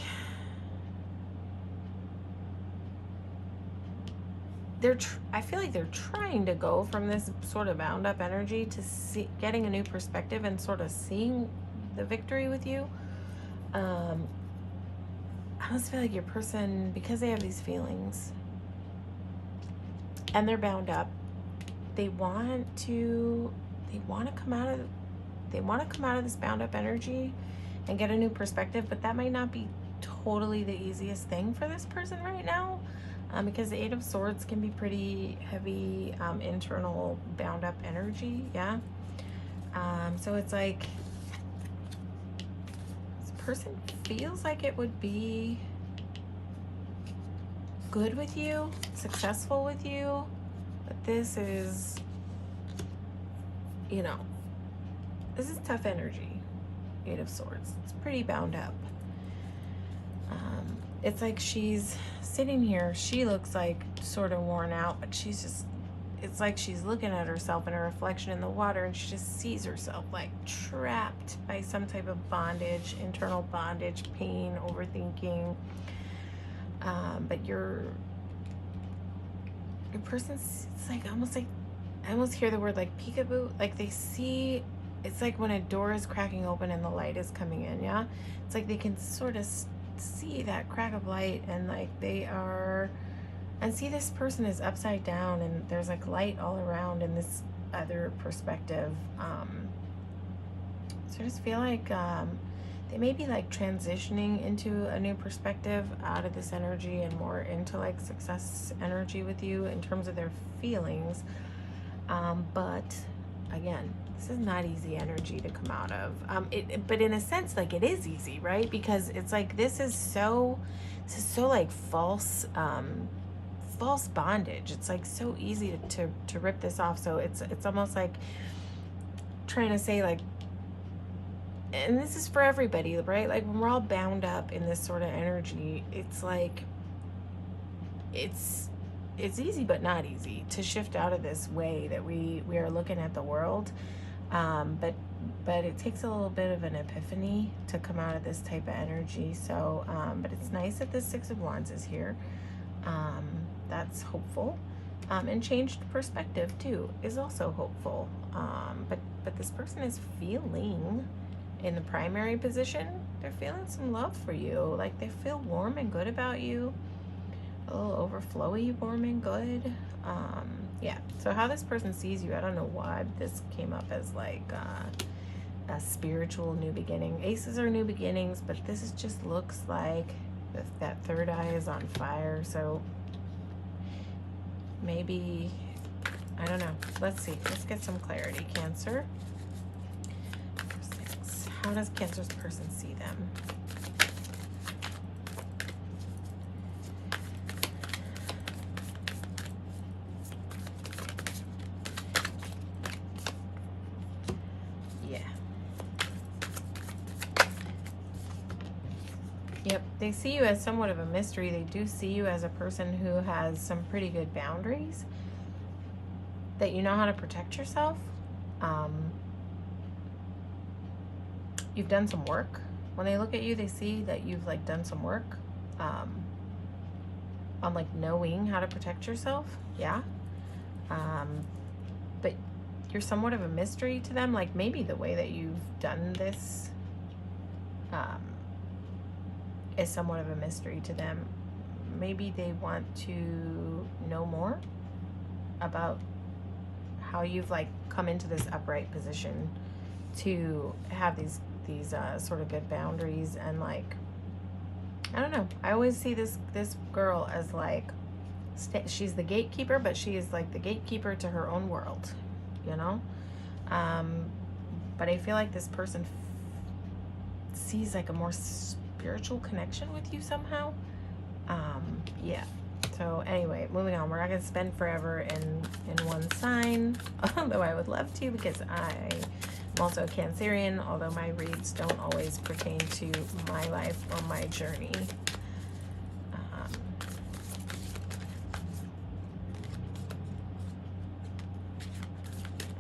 I feel like they're trying to go from this sort of bound up energy to getting a new perspective and sort of seeing the victory with you. I almost feel like your person, because they have these feelings and they're bound up, they want to come out of this bound up energy and get a new perspective, but that might not be totally the easiest thing for this person right now. Because the Eight of Swords can be pretty heavy, internal bound up energy, yeah. So it's like this person feels like it would be good with you, successful with you, but this is, this is tough energy. Eight of Swords, it's pretty bound up. It's like she's sitting here, she looks like sort of worn out, but it's like she's looking at herself in a reflection in the water, and she just sees herself like trapped by some type of bondage, internal bondage, pain, overthinking. But your person's, it's like I almost hear the word like peekaboo, like they see, it's like when a door is cracking open and the light is coming in, yeah? It's like they can sort of see that crack of light, and like they are, and see this person is upside down, and there's like light all around in this other perspective. So I just feel like they may be like transitioning into a new perspective out of this energy and more into like success energy with you in terms of their feelings. But again, this is not easy energy to come out of. But in a sense, like it is easy, right? Because it's like this is so like false bondage. It's like so easy to rip this off. So it's almost like trying to say like, and this is for everybody, right? Like when we're all bound up in this sort of energy, it's like it's easy but not easy to shift out of this way that we are looking at the world. But it takes a little bit of an epiphany to come out of this type of energy. So but it's nice that the Six of Wands is here. That's hopeful. And changed perspective too is also hopeful. But this person is feeling, in the primary position, they're feeling some love for you. Like they feel warm and good about you. A little overflowy, warm and good. Yeah, so how this person sees you, I don't know why this came up as like a spiritual new beginning. Aces are new beginnings, but this is just looks like that third eye is on fire. So maybe, I don't know. Let's see. Let's get some clarity, Cancer. How does Cancer's person see them? Yeah. Yep, they see you as somewhat of a mystery. They do see you as a person who has some pretty good boundaries, that you know how to protect yourself. You've done some work. When they look at you, they see that you've like done some work on like knowing how to protect yourself. Yeah. But you're somewhat of a mystery to them. Like maybe the way that you've done this is somewhat of a mystery to them. Maybe they want to know more about how you've like come into this upright position to have these sort of good boundaries. And like, I don't know, I always see this girl as like she's the gatekeeper, but she is like the gatekeeper to her own world, you know. But I feel like this person sees like a more spiritual connection with you somehow. Yeah. So anyway, moving on. We're not going to spend forever in one sign, although I would love to, because I'm also a Cancerian, although my reads don't always pertain to my life or my journey.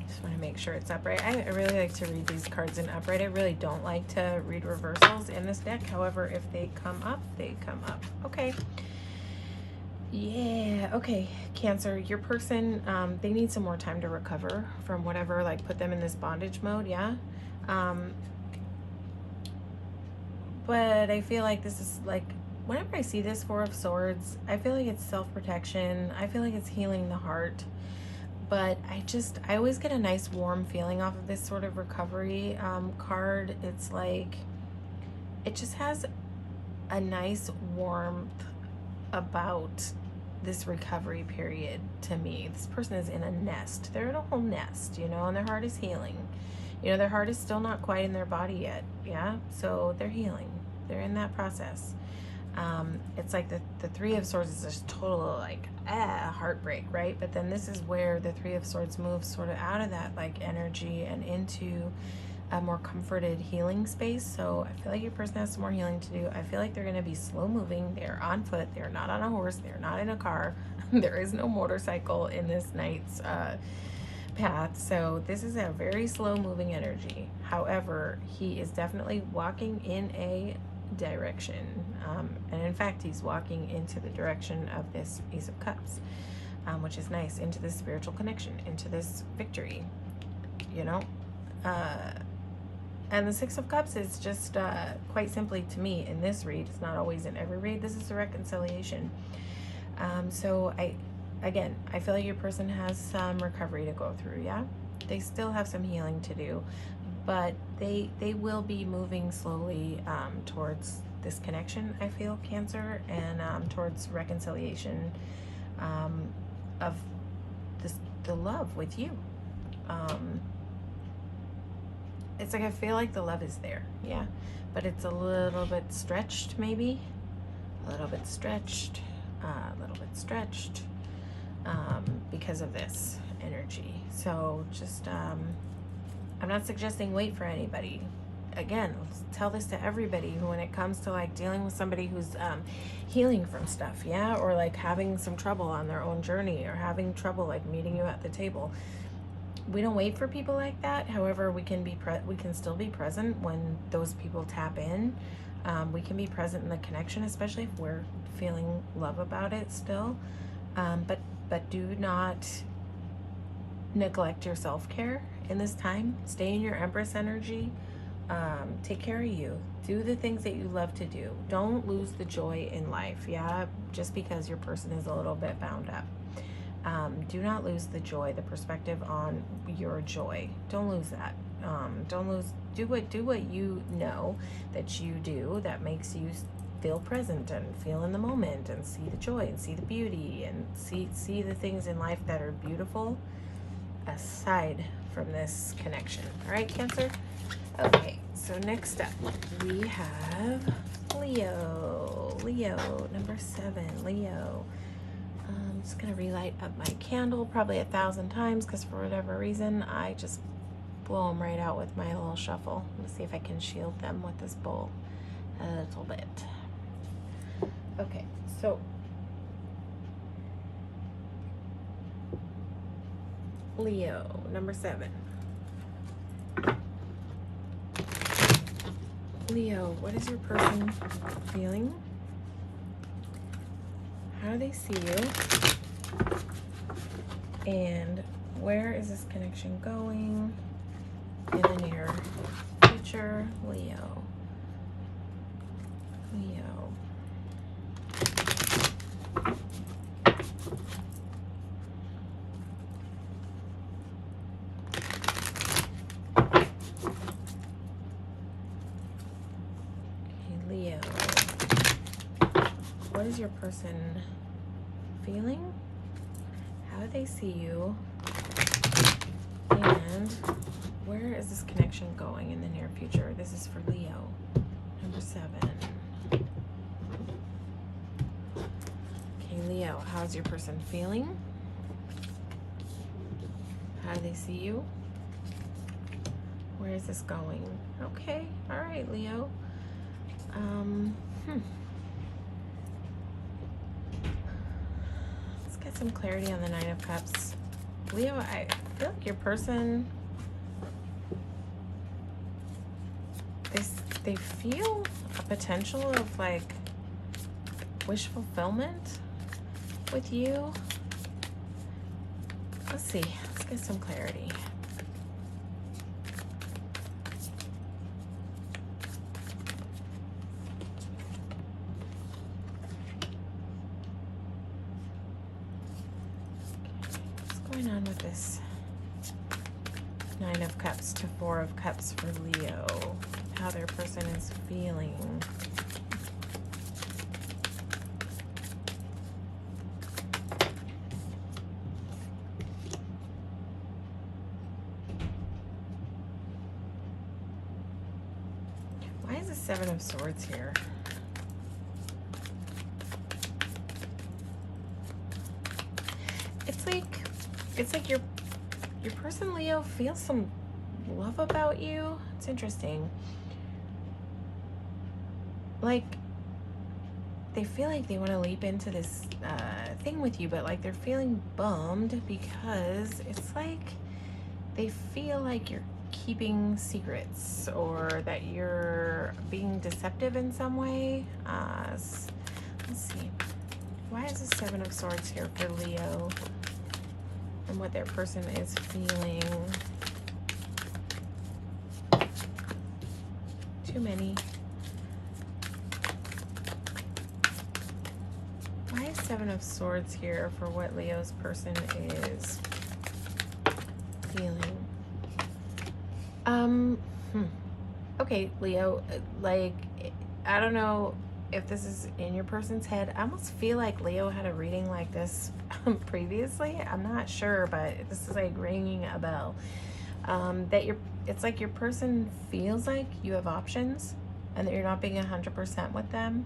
Just want to make sure it's upright. I really like to read these cards in upright. I really don't like to read reversals in this deck. However, if they come up, they come up. Okay. Yeah, okay, Cancer, your person, they need some more time to recover from whatever, like, put them in this bondage mode, yeah? But I feel like this is, like, whenever I see this Four of Swords, I feel like it's self-protection. I feel like it's healing the heart. But I always get a nice warm feeling off of this sort of recovery card. It's like, it just has a nice warmth about this recovery period to me. This person is in a nest. They're in a whole nest, you know, and their heart is healing. You know, their heart is still not quite in their body yet, yeah? So they're healing. They're in that process. It's like the Three of Swords is just total, like, heartbreak, right? But then this is where the Three of Swords moves sort of out of that, like, energy and into a more comforted healing space. So I feel like your person has some more healing to do. I feel like they're going to be slow moving. They're on foot. They're not on a horse. They're not in a car. There is no motorcycle in this knight's path. So this is a very slow moving energy. However, he is definitely walking in a direction. And in fact, he's walking into the direction of this Ace of Cups, which is nice, into this spiritual connection, into this victory, you know? And the Six of Cups is just quite simply, to me, in this read, it's not always in every read, this is a reconciliation. So again, I feel like your person has some recovery to go through, yeah? They still have some healing to do, but they will be moving slowly towards this connection, I feel, Cancer, and towards reconciliation of the love with you. It's like I feel like the love is there, yeah, but it's a little bit stretched, maybe a little bit stretched, because of this energy. So just I'm not suggesting wait for anybody. Again, tell this to everybody when it comes to like dealing with somebody who's healing from stuff, yeah, or like having some trouble on their own journey, or having trouble like meeting you at the table. We don't wait for people like that. However, we can still be present when those people tap in. We can be present in the connection, especially if we're feeling love about it still. But do not neglect your self-care in this time. Stay in your Empress energy. Take care of you. Do the things that you love to do. Don't lose the joy in life, yeah, just because your person is a little bit bound up. Do not lose the joy, the perspective on your joy. Don't lose that. Do what you know that you do that makes you feel present and feel in the moment and see the joy and see the beauty and see the things in life that are beautiful aside from this connection. All right, Cancer? Okay, so next up we have Leo. Leo, number 7, Leo. I'm just gonna relight up my candle probably 1,000 times because for whatever reason I just blow them right out with my little shuffle. Let's see if I can shield them with this bowl a little bit. Okay, so Leo, number 7. Leo, what is your person feeling? How do they see you? And where is this connection going in the near future? Leo. Leo. Okay, Leo. What is your person feeling? How do they see you? And where is this connection going in the near future? This is for Leo, number 7. Okay, Leo, how's your person feeling? How do they see you? Where is this going? Okay, all right, Leo. Let's get some clarity on the 9 of Cups. Leo, I feel like your person, they feel a potential of like wish fulfillment with you. Let's see, let's get some clarity. On with this 9 of Cups to 4 of Cups for Leo, how their person is feeling. Why is the 7 of Swords here? It's like your person, Leo, feels some love about you. It's interesting. Like, they feel like they want to leap into this thing with you, but like they're feeling bummed because it's like they feel like you're keeping secrets or that you're being deceptive in some way. Let's see. Why is the 7 of Swords here for Leo? And what their person is feeling. too many. Why is Seven of Swords here for what Leo's person is feeling? Okay, Leo, like, I don't know if this is in your person's head. I almost feel like Leo had a reading like this previously. I'm not sure, but this is like ringing a bell. It's like your person feels like you have options and that you're not being 100% with them.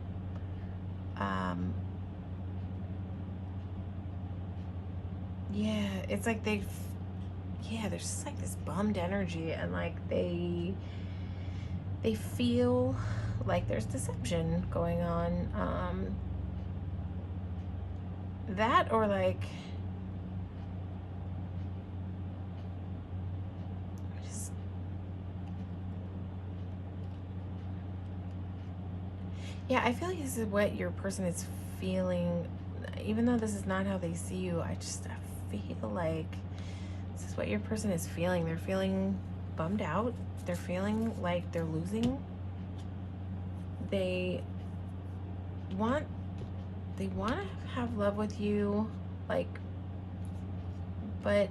Yeah, it's like there's just like this bummed energy, and like they feel like there's deception going on. That, or like yeah, I feel like this is what your person is feeling, even though this is not how they see you. I feel like this is what your person is feeling. They're feeling bummed out. They're feeling like they're losing. They want to have love with you, like, but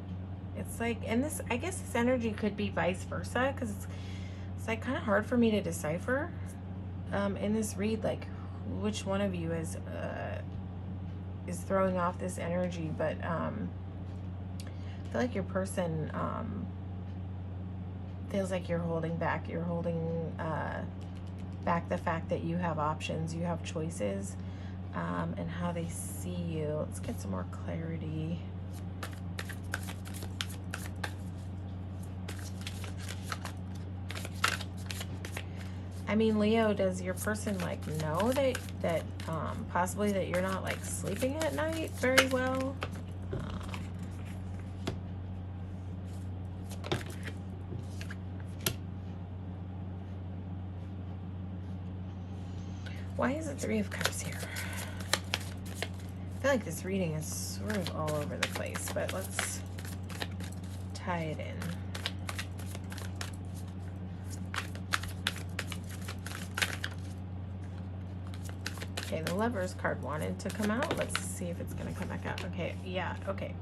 it's like, and this, I guess this energy could be vice versa, because it's like kind of hard for me to decipher in this read, like which one of you is throwing off this energy. But I feel like your person feels like you're holding back. You're holding back the fact that you have options, you have choices, and how they see you. Let's get some more clarity. I mean, Leo, does your person like know that possibly that you're not like sleeping at night very well? Why is it Three of Cups here? I feel like this reading is sort of all over the place, but let's tie it in. Okay, the Lovers card wanted to come out. Let's see if it's going to come back out. Okay, yeah, okay.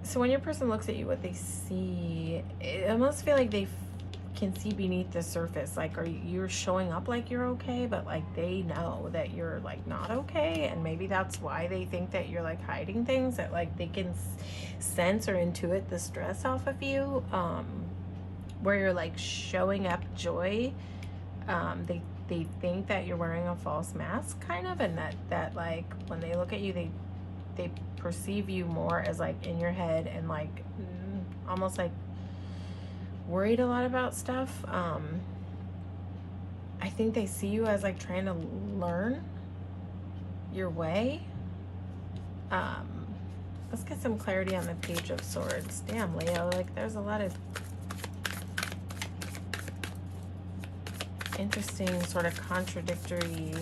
So when your person looks at you, what they see, I almost feel like they can see beneath the surface. Like, you're showing up like you're okay, but like they know that you're like not okay, and maybe that's why they think that you're like hiding things, that like they can sense or intuit the stress off of you, where you're like showing up joy. They think that you're wearing a false mask, kind of, and that like when they look at you, they perceive you more as like in your head and like almost like worried a lot about stuff. I think they see you as like trying to learn your way. Let's get some clarity on the Page of Swords. Damn, Leo, like there's a lot of interesting sort of contradictory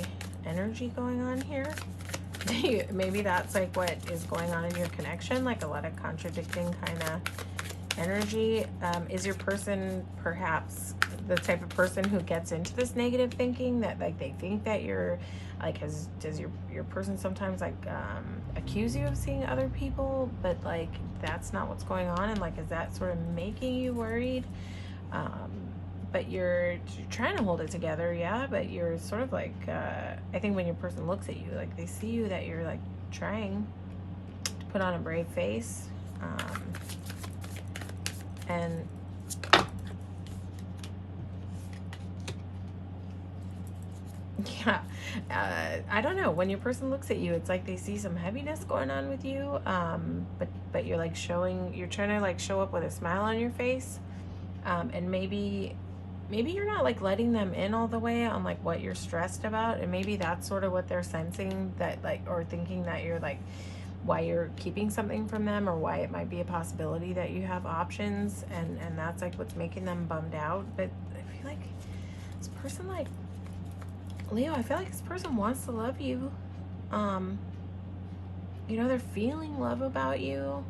energy going on here. Maybe that's like what is going on in your connection, like a lot of contradicting kind of energy. Is your person perhaps the type of person who gets into this negative thinking, that like they think that you're like, does your person sometimes like accuse you of seeing other people, but like that's not what's going on, and like is that sort of making you worried? But you're trying to hold it together, yeah, but you're sort of like, I think when your person looks at you, like they see you that you're like trying to put on a brave face, and yeah, I don't know, when your person looks at you, it's like they see some heaviness going on with you, but you're like you're trying to like show up with a smile on your face, and maybe you're not like letting them in all the way on like what you're stressed about, and maybe that's sort of what they're sensing, that like, or thinking that you're like, why you're keeping something from them, or why it might be a possibility that you have options, and that's like what's making them bummed out. But I feel like this person, like Leo, I feel like this person wants to love you. You know, they're feeling love about you.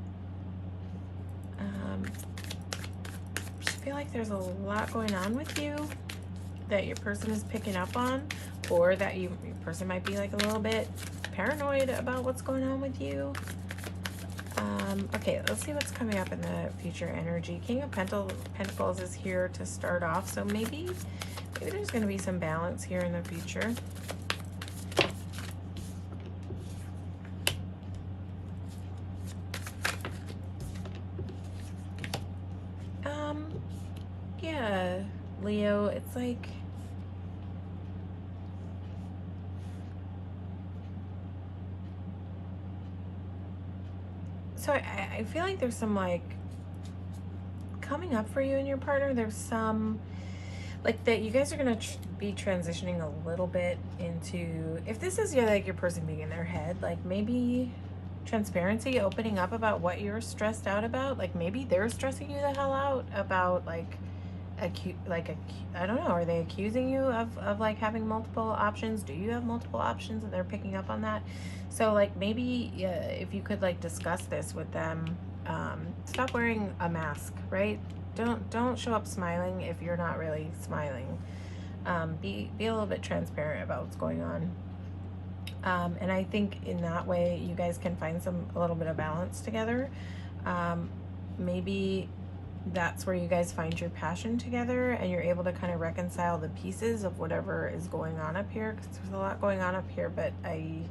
feel like there's a lot going on with you that your person is picking up on, or that your person might be like a little bit paranoid about what's going on with you. Okay, let's see what's coming up in the future energy. King of Pentacles is here to start off, so maybe there's going to be some balance here in the future. Yeah, Leo, it's like, so I feel like there's some like coming up for you and your partner. There's some like that you guys are gonna be transitioning a little bit into, if this is like your person being in their head, like maybe transparency, opening up about what you're stressed out about. Like maybe they're stressing you the hell out about like I don't know, are they accusing you of like having multiple options? Do you have multiple options and they're picking up on that? So like maybe if you could like discuss this with them. Stop wearing a mask, right? Don't show up smiling if you're not really smiling. Be a little bit transparent about what's going on. And I think in that way you guys can find a little bit of balance together. Maybe that's where you guys find your passion together and you're able to kind of reconcile the pieces of whatever is going on up here, because there's a lot going on up here, but I'm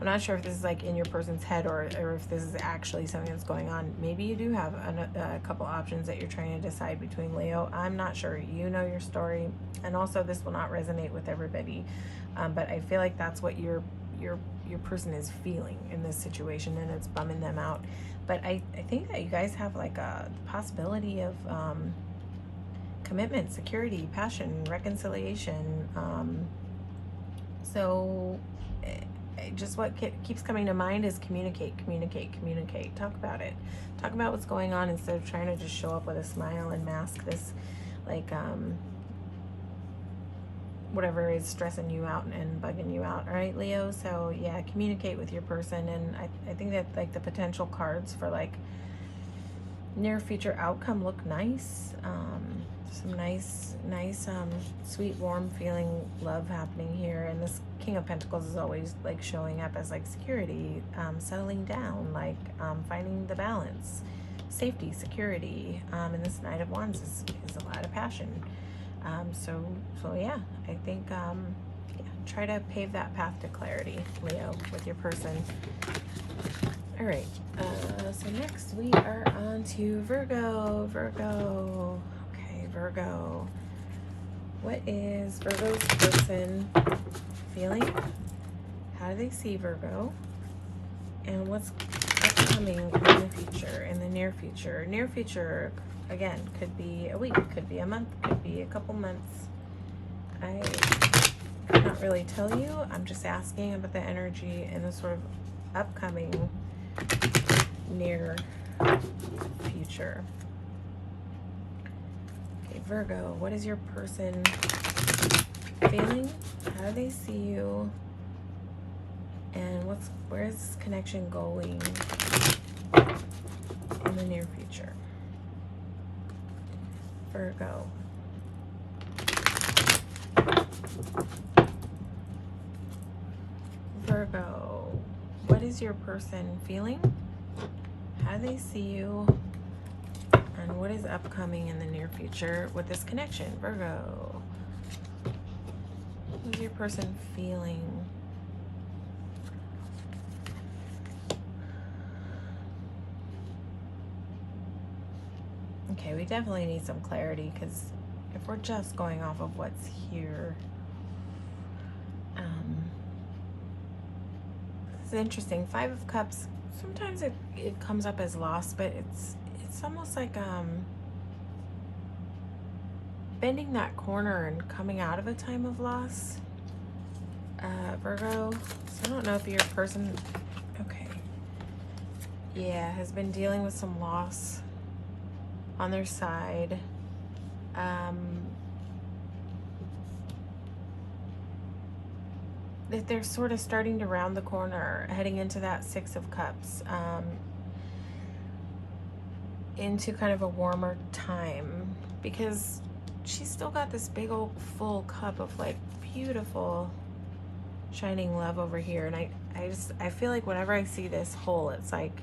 not sure if this is like in your person's head or if this is actually something that's going on. Maybe you do have a couple options that you're trying to decide between, Leo. I'm not sure. You know your story, and also this will not resonate with everybody, but I feel like that's what your person is feeling in this situation, and it's bumming them out. But I think that you guys have like a possibility of commitment, security, passion, reconciliation. So just what keeps coming to mind is communicate. Talk about it. Talk about what's going on instead of trying to just show up with a smile and mask this like whatever is stressing you out and bugging you out. All right, Leo. So yeah, communicate with your person. And I think that like the potential cards for like near future outcome look nice. Some nice sweet, warm feeling love happening here. And this King of Pentacles is always like showing up as like security, settling down, like finding the balance, safety, security. And this Knight of Wands is a lot of passion. So yeah, I think yeah, try to pave that path to clarity, Leo, with your person. All right, so next we are on to Virgo. Okay, Virgo. What is Virgo's person feeling? How do they see Virgo? And what's upcoming in the future, in the near future? Near future, again, could be a week, could be a month, could be a couple months. I cannot really tell you. I'm just asking about the energy in the sort of upcoming near future. Okay, Virgo, what is your person feeling? How do they see you? And where is this connection going in the near future? Virgo. Virgo, what is your person feeling? How do they see you? And what is upcoming in the near future with this connection? Virgo, what is your person feeling? Okay, we definitely need some clarity, because if we're just going off of what's here, it's interesting. 5 of Cups, sometimes it comes up as loss, but it's almost like bending that corner and coming out of a time of loss, Virgo. So I don't know if your person, okay, yeah, has been dealing with some loss on their side. That they're sort of starting to round the corner, heading into that 6 of Cups, into kind of a warmer time because she's still got this big old full cup of like beautiful shining love over here. And I feel like whenever I see this hole, it's like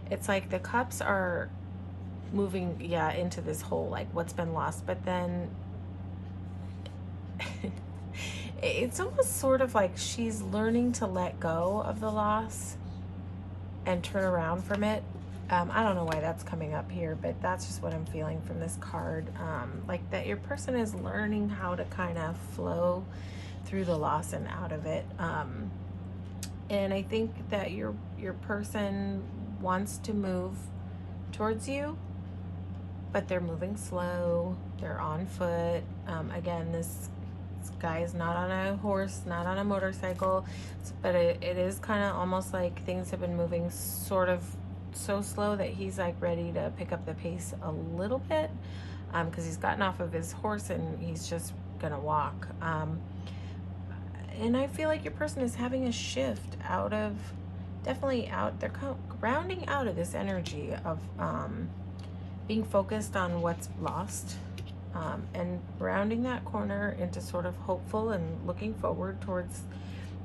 the cups are moving, yeah, into this hole, like what's been lost. But then it's almost sort of like she's learning to let go of the loss and turn around from it. I don't know why that's coming up here, but that's just what I'm feeling from this card. Like that your person is learning how to kind of flow through the loss and out of it. And I think that your person wants to move towards you, but they're moving slow. They're on foot. Again, this guy is not on a horse, not on a motorcycle, but it is kind of almost like things have been moving sort of so slow that he's like ready to pick up the pace a little bit, because he's gotten off of his horse and he's just gonna walk. And I feel like your person is having a shift out of, definitely out, they're rounding out of this energy of being focused on what's lost, and rounding that corner into sort of hopeful and looking forward towards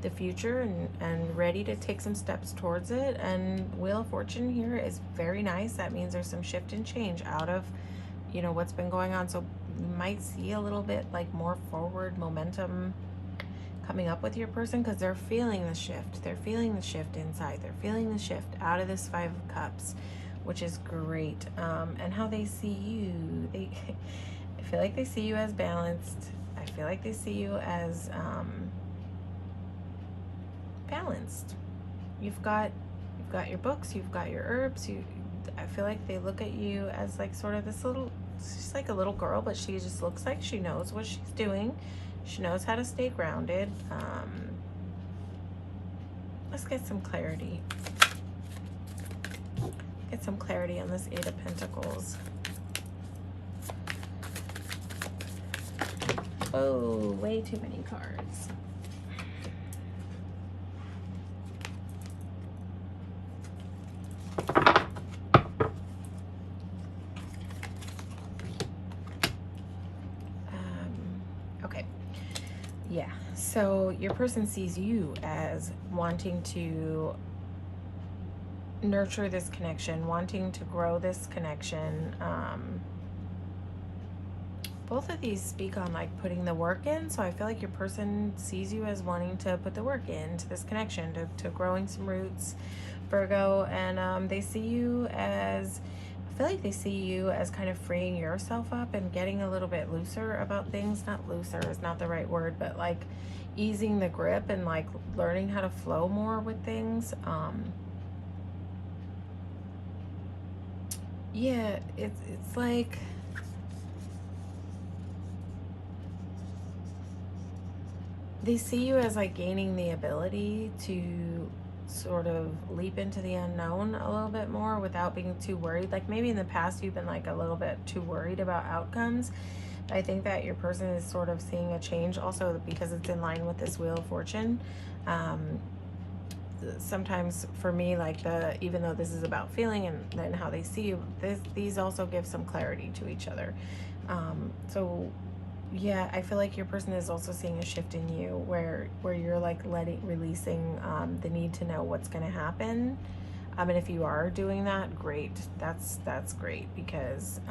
the future, and ready to take some steps towards it. And Wheel of Fortune here is very nice. That means there's some shift and change out of, you know, what's been going on. So you might see a little bit like more forward momentum coming up with your person, because they're feeling the shift. They're feeling the shift inside. They're feeling the shift out of this Five of Cups, which is great. And how they see you, I feel like they see you as balanced. I feel like they see you as balanced. You've got your books, you've got your herbs. I feel like they look at you as like sort of this little, she's like a little girl, but she just looks like she knows what she's doing. She knows how to stay grounded. Let's get some clarity. Get some clarity on this Eight of Pentacles. Oh, way too many cards. Okay. Yeah. So your person sees you as wanting to nurture this connection, wanting to grow this connection. Both of these speak on like putting the work in. So I feel like your person sees you as wanting to put the work into this connection, to growing some roots, Virgo. And they see you as, I feel like they see you as kind of freeing yourself up and getting a little bit looser about things. Not looser is not the right word, but like easing the grip and like learning how to flow more with things. Yeah, it's like, they see you as like gaining the ability to sort of leap into the unknown a little bit more without being too worried. Like maybe in the past you've been like a little bit too worried about outcomes. I think that your person is sort of seeing a change also because it's in line with this Wheel of Fortune. Sometimes for me, like even though this is about feeling and then how they see you, these also give some clarity to each other. So yeah, I feel like your person is also seeing a shift in you where you're like releasing the need to know what's going to happen. And if you are doing that, great. That's great, because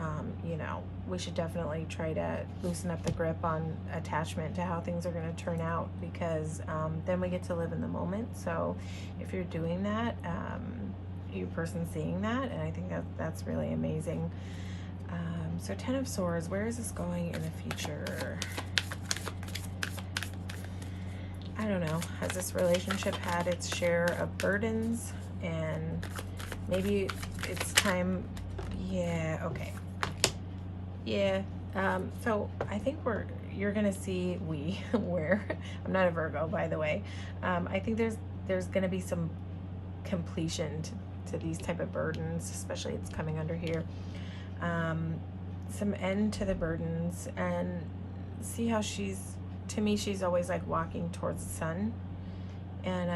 you know, we should definitely try to loosen up the grip on attachment to how things are going to turn out, because then we get to live in the moment. So if you're doing that, your person's seeing that, and I think that's really amazing. So 10 of Swords, where is this going in the future? I don't know. Has this relationship had its share of burdens? And maybe it's time. Yeah, okay. Yeah. So I think you're gonna see where I'm not a Virgo, by the way. I think there's gonna be some completion to these type of burdens, especially it's coming under here. Some end to the burdens, and see how to me she's always like walking towards the sun, and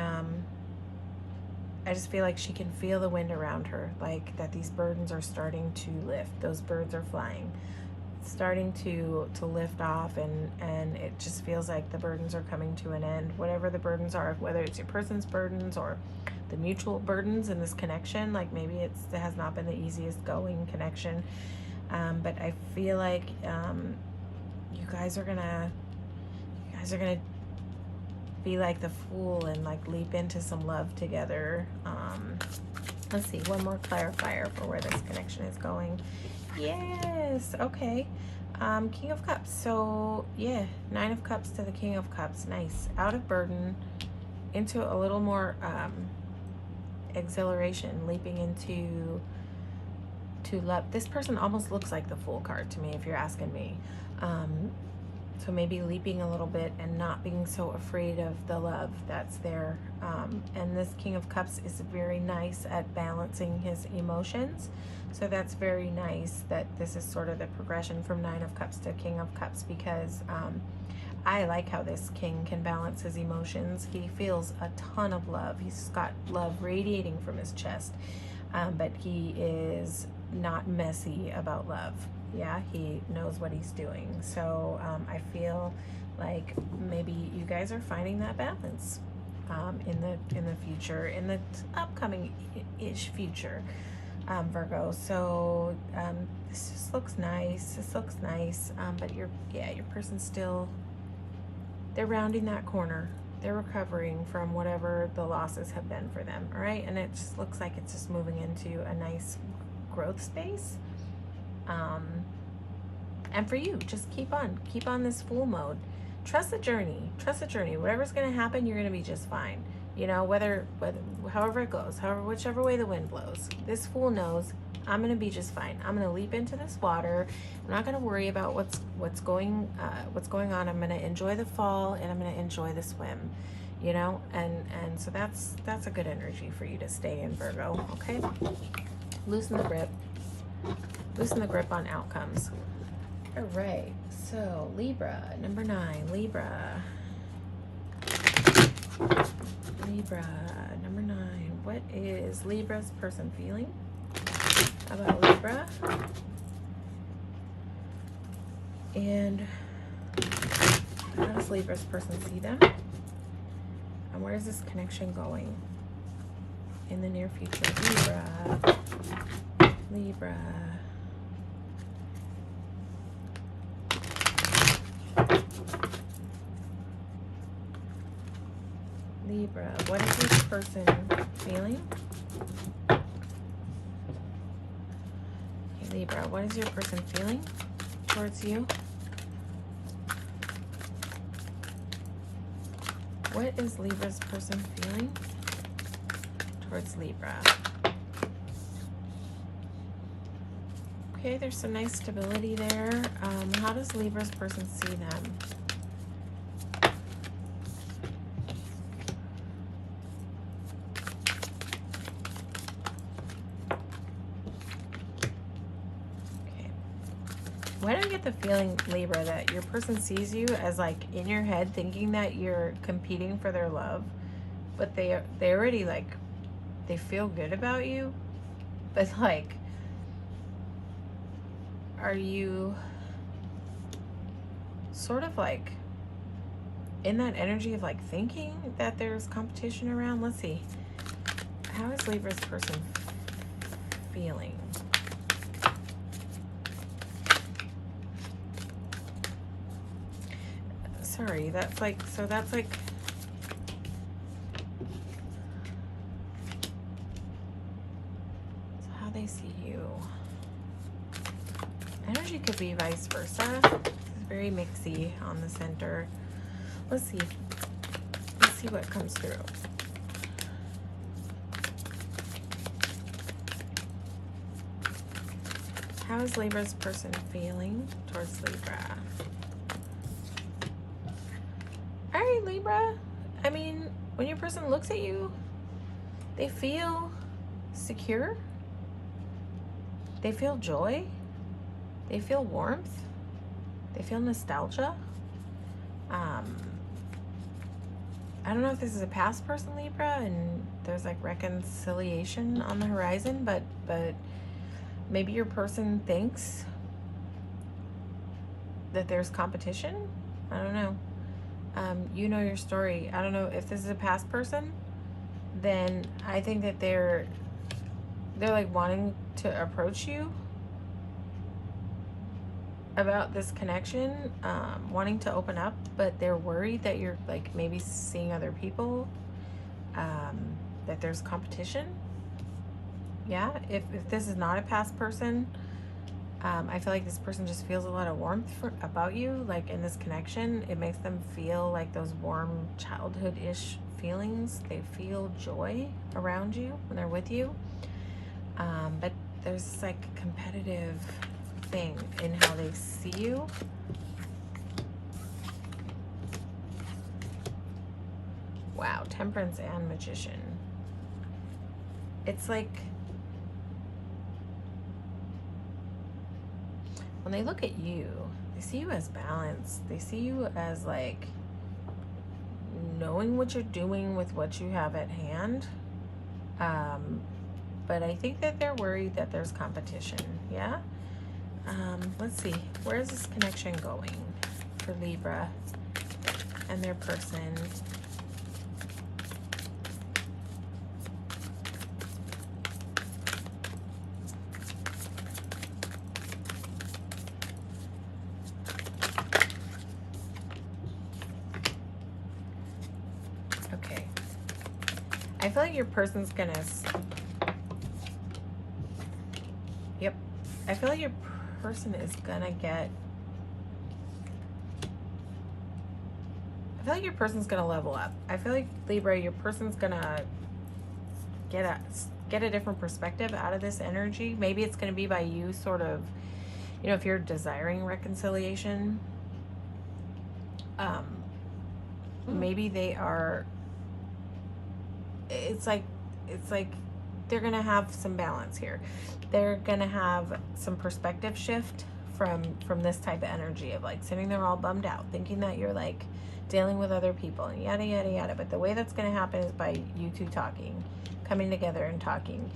I just feel like she can feel the wind around her, like that these burdens are starting to lift. Those birds are flying. starting to lift off, and it just feels like the burdens are coming to an end, whatever the burdens are, whether it's your person's burdens or the mutual burdens in this connection. Like maybe it has not been the easiest going connection, but I feel like you guys are gonna be like the Fool and like leap into some love together. Let's see, one more clarifier for where this connection is going. Yes, okay. King of Cups. So yeah, 9 of Cups to the King of Cups. Nice. Out of burden into a little more exhilaration, leaping into love. This person almost looks like the Fool card to me, if you're asking me. So maybe leaping a little bit and not being so afraid of the love that's there. And this King of Cups is very nice at balancing his emotions. So that's very nice that this is sort of the progression from 9 of Cups to King of Cups, because I like how this king can balance his emotions. He feels a ton of love. He's got love radiating from his chest, but he is not messy about love. Yeah, he knows what he's doing. So I feel like maybe you guys are finding that balance in the future, in the upcoming-ish future, Virgo. So this just looks nice. This looks nice. But your person's still, they're rounding that corner. They're recovering from whatever the losses have been for them. All right, and it just looks like it's just moving into a nice growth space. And for you, just keep on this Fool mode. Trust the journey. Whatever's going to happen, you're going to be just fine. You know, whether however it goes, whichever way the wind blows, this Fool knows I'm going to be just fine. I'm going to leap into this water. I'm not going to worry about what's going on. I'm going to enjoy the fall, and I'm going to enjoy the swim. You know, and so that's a good energy for you to stay in, Virgo. Okay, loosen the grip. Loosen the grip on outcomes. All right, so Libra, number 9, Libra, number 9. What is Libra's person feeling about Libra? And how does Libra's person see them? And where is this connection going in the near future? Libra. Libra, what is this person feeling? Okay, Libra, what is your person feeling towards you? What is Libra's person feeling towards Libra? Okay, there's some nice stability there. How does Libra's person see them? Why do I get the feeling, Libra, that your person sees you as like in your head thinking that you're competing for their love, but they already like, they feel good about you, but like, are you sort of like in that energy of like thinking that there's competition around? Let's see. How is Libra's person feeling? Sorry, that's like, so that's like, so how they see you. Energy could be vice versa. It's very mixy on the center. Let's see what comes through. How is Libra's person feeling towards Libra? All right, Libra. I mean, when your person looks at you, they feel secure. They feel joy. They feel warmth. They feel nostalgia. I don't know if this is a past person, Libra, and there's like reconciliation on the horizon, but maybe your person thinks that there's competition. I don't know. You know your story. I don't know if this is a past person, then I think that they're like wanting to approach you about this connection, wanting to open up, but they're worried that you're like maybe seeing other people, that there's competition. Yeah, if this is not a past person, I feel like this person just feels a lot of warmth about you, like in this connection. It makes them feel like those warm childhood-ish feelings. They feel joy around you when they're with you. But there's this like competitive thing in how they see you. Wow, Temperance and Magician. It's like when they look at you, they see you as balanced. They see you as like knowing what you're doing with what you have at hand. But I think that they're worried that there's competition. Yeah. Let's see. Where is this connection going for Libra and their person? Okay. I feel like your person's gonna... Yep. I feel like your person is gonna get... I feel like your person's gonna level up. I feel like, Libra, your person's gonna get a different perspective out of this energy. Maybe it's gonna be by you sort of, you know, if you're desiring reconciliation, maybe they are... It's like they're gonna have some balance here. They're gonna have some perspective shift from this type of energy of like sitting there all bummed out, thinking that you're like dealing with other people and yada yada yada. But the way that's gonna happen is by you two talking, coming together and talking.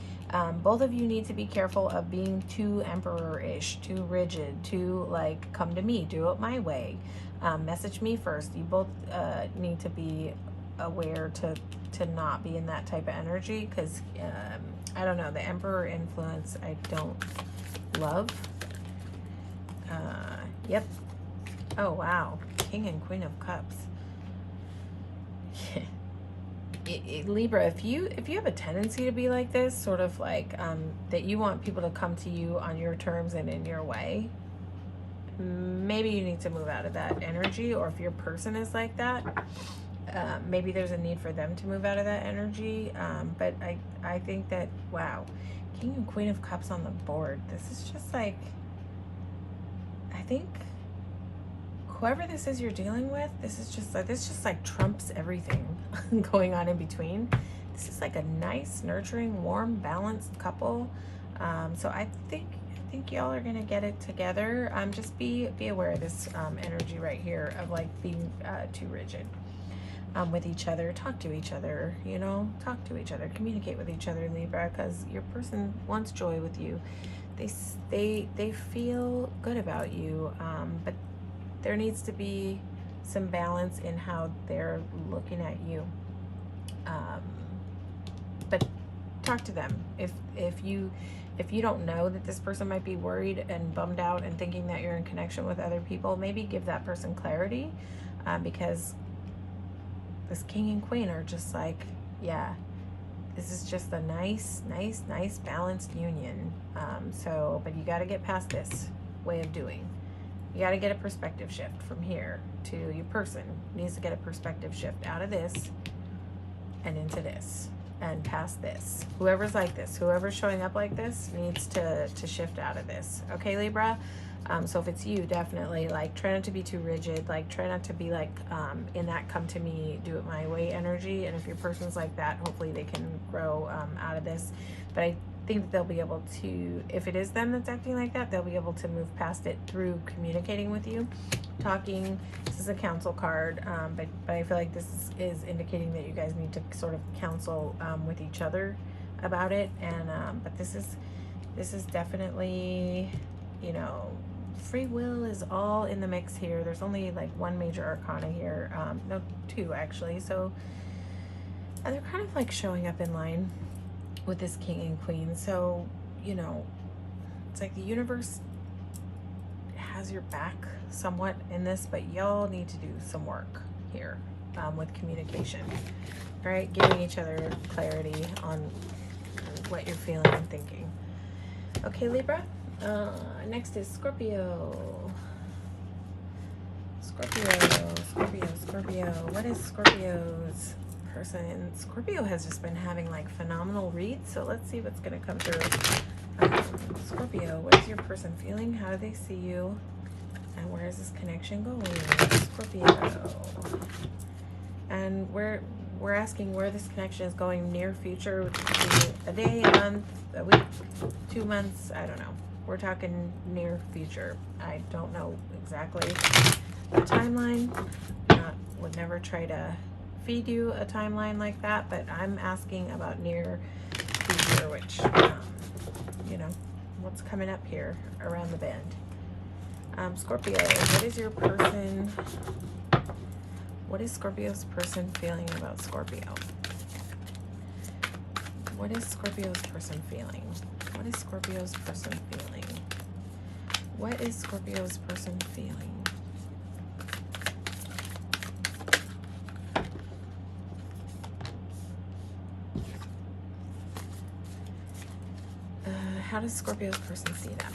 Both of you need to be careful of being too emperor-ish, too rigid, too like come to me, do it my way, message me first. You both need to be aware to not be in that type of energy, because I don't know, the emperor influence I don't love. Yep. Oh wow, King and Queen of Cups. Libra, if you have a tendency to be like this, sort of like that you want people to come to you on your terms and in your way, maybe you need to move out of that energy. Or if your person is like that, maybe there's a need for them to move out of that energy. But I think that, wow, King and Queen of Cups on the board. This is just like, I think whoever this is you're dealing with, this just like trumps everything going on in between. This is like a nice, nurturing, warm, balanced couple. So I think y'all are gonna get it together. Just be aware of this energy right here of like being too rigid with each other. Talk to each other, you know, talk to each other, communicate with each other, Libra, because your person wants joy with you. They feel good about you, but there needs to be some balance in how they're looking at you. But talk to them. If you don't know that this person might be worried and bummed out and thinking that you're in connection with other people, maybe give that person clarity, because this King and Queen are just like, yeah, this is just a nice balanced union. But you got to get past this way of doing. You got to get a perspective shift from here to your person. Needs to get a perspective shift out of this and into this and past this. Whoever's like this, whoever's showing up like this, needs to shift out of this. Okay, Libra? So if it's you, definitely like try not to be too rigid. Like try not to be like in that come to me, do it my way energy. And if your person's like that, hopefully they can grow out of this. But I think that they'll be able to, if it is them that's acting like that, they'll be able to move past it through communicating with you, talking. This is a counsel card, but I feel like this is indicating that you guys need to sort of counsel with each other about it. And but this is definitely, you know, free will is all in the mix here. There's only like one major arcana here. No, two actually. So and they're kind of like showing up in line with this king and queen. So, you know, it's like the universe has your back somewhat in this, but y'all need to do some work here with communication, right? Giving each other clarity on what you're feeling and thinking. Okay, Libra. Next is Scorpio. Scorpio. What is Scorpio's person? Scorpio has just been having like phenomenal reads, so let's see what's going to come through. Scorpio, what is your person feeling? How do they see you? And where is this connection going? Scorpio. And we're asking where this connection is going near future, which could be a day, a month, a week, 2 months, I don't know. We're talking near future. I don't know exactly the timeline. Would never try to feed you a timeline like that, but I'm asking about near future, which, you know, what's coming up here around the bend. Scorpio, what is your person? What is Scorpio's person feeling about Scorpio? What is Scorpio's person feeling? What is Scorpio's person feeling? What is Scorpio's person feeling? How does Scorpio's person see them?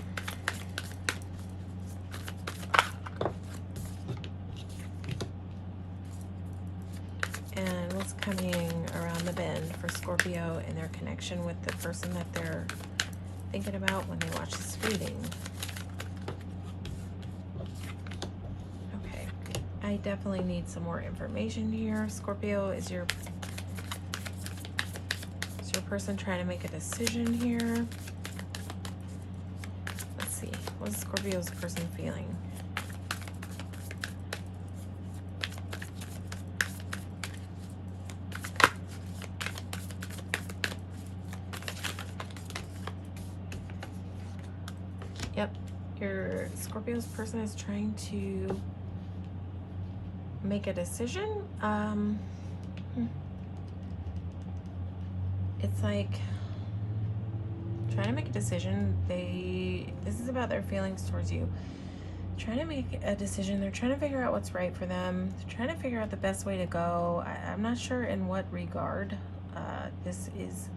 And what's coming around the bend for Scorpio and their connection with the person that they're thinking about when they watch this reading? Okay, I definitely need some more information here. Scorpio, is your person trying to make a decision here? Let's see. What is Scorpio's person feeling? Yep, your Scorpio's person is trying to make a decision. It's like trying to make a decision. This is about their feelings towards you. Trying to make a decision. They're trying to figure out what's right for them. They're trying to figure out the best way to go. I'm not sure in what regard this is.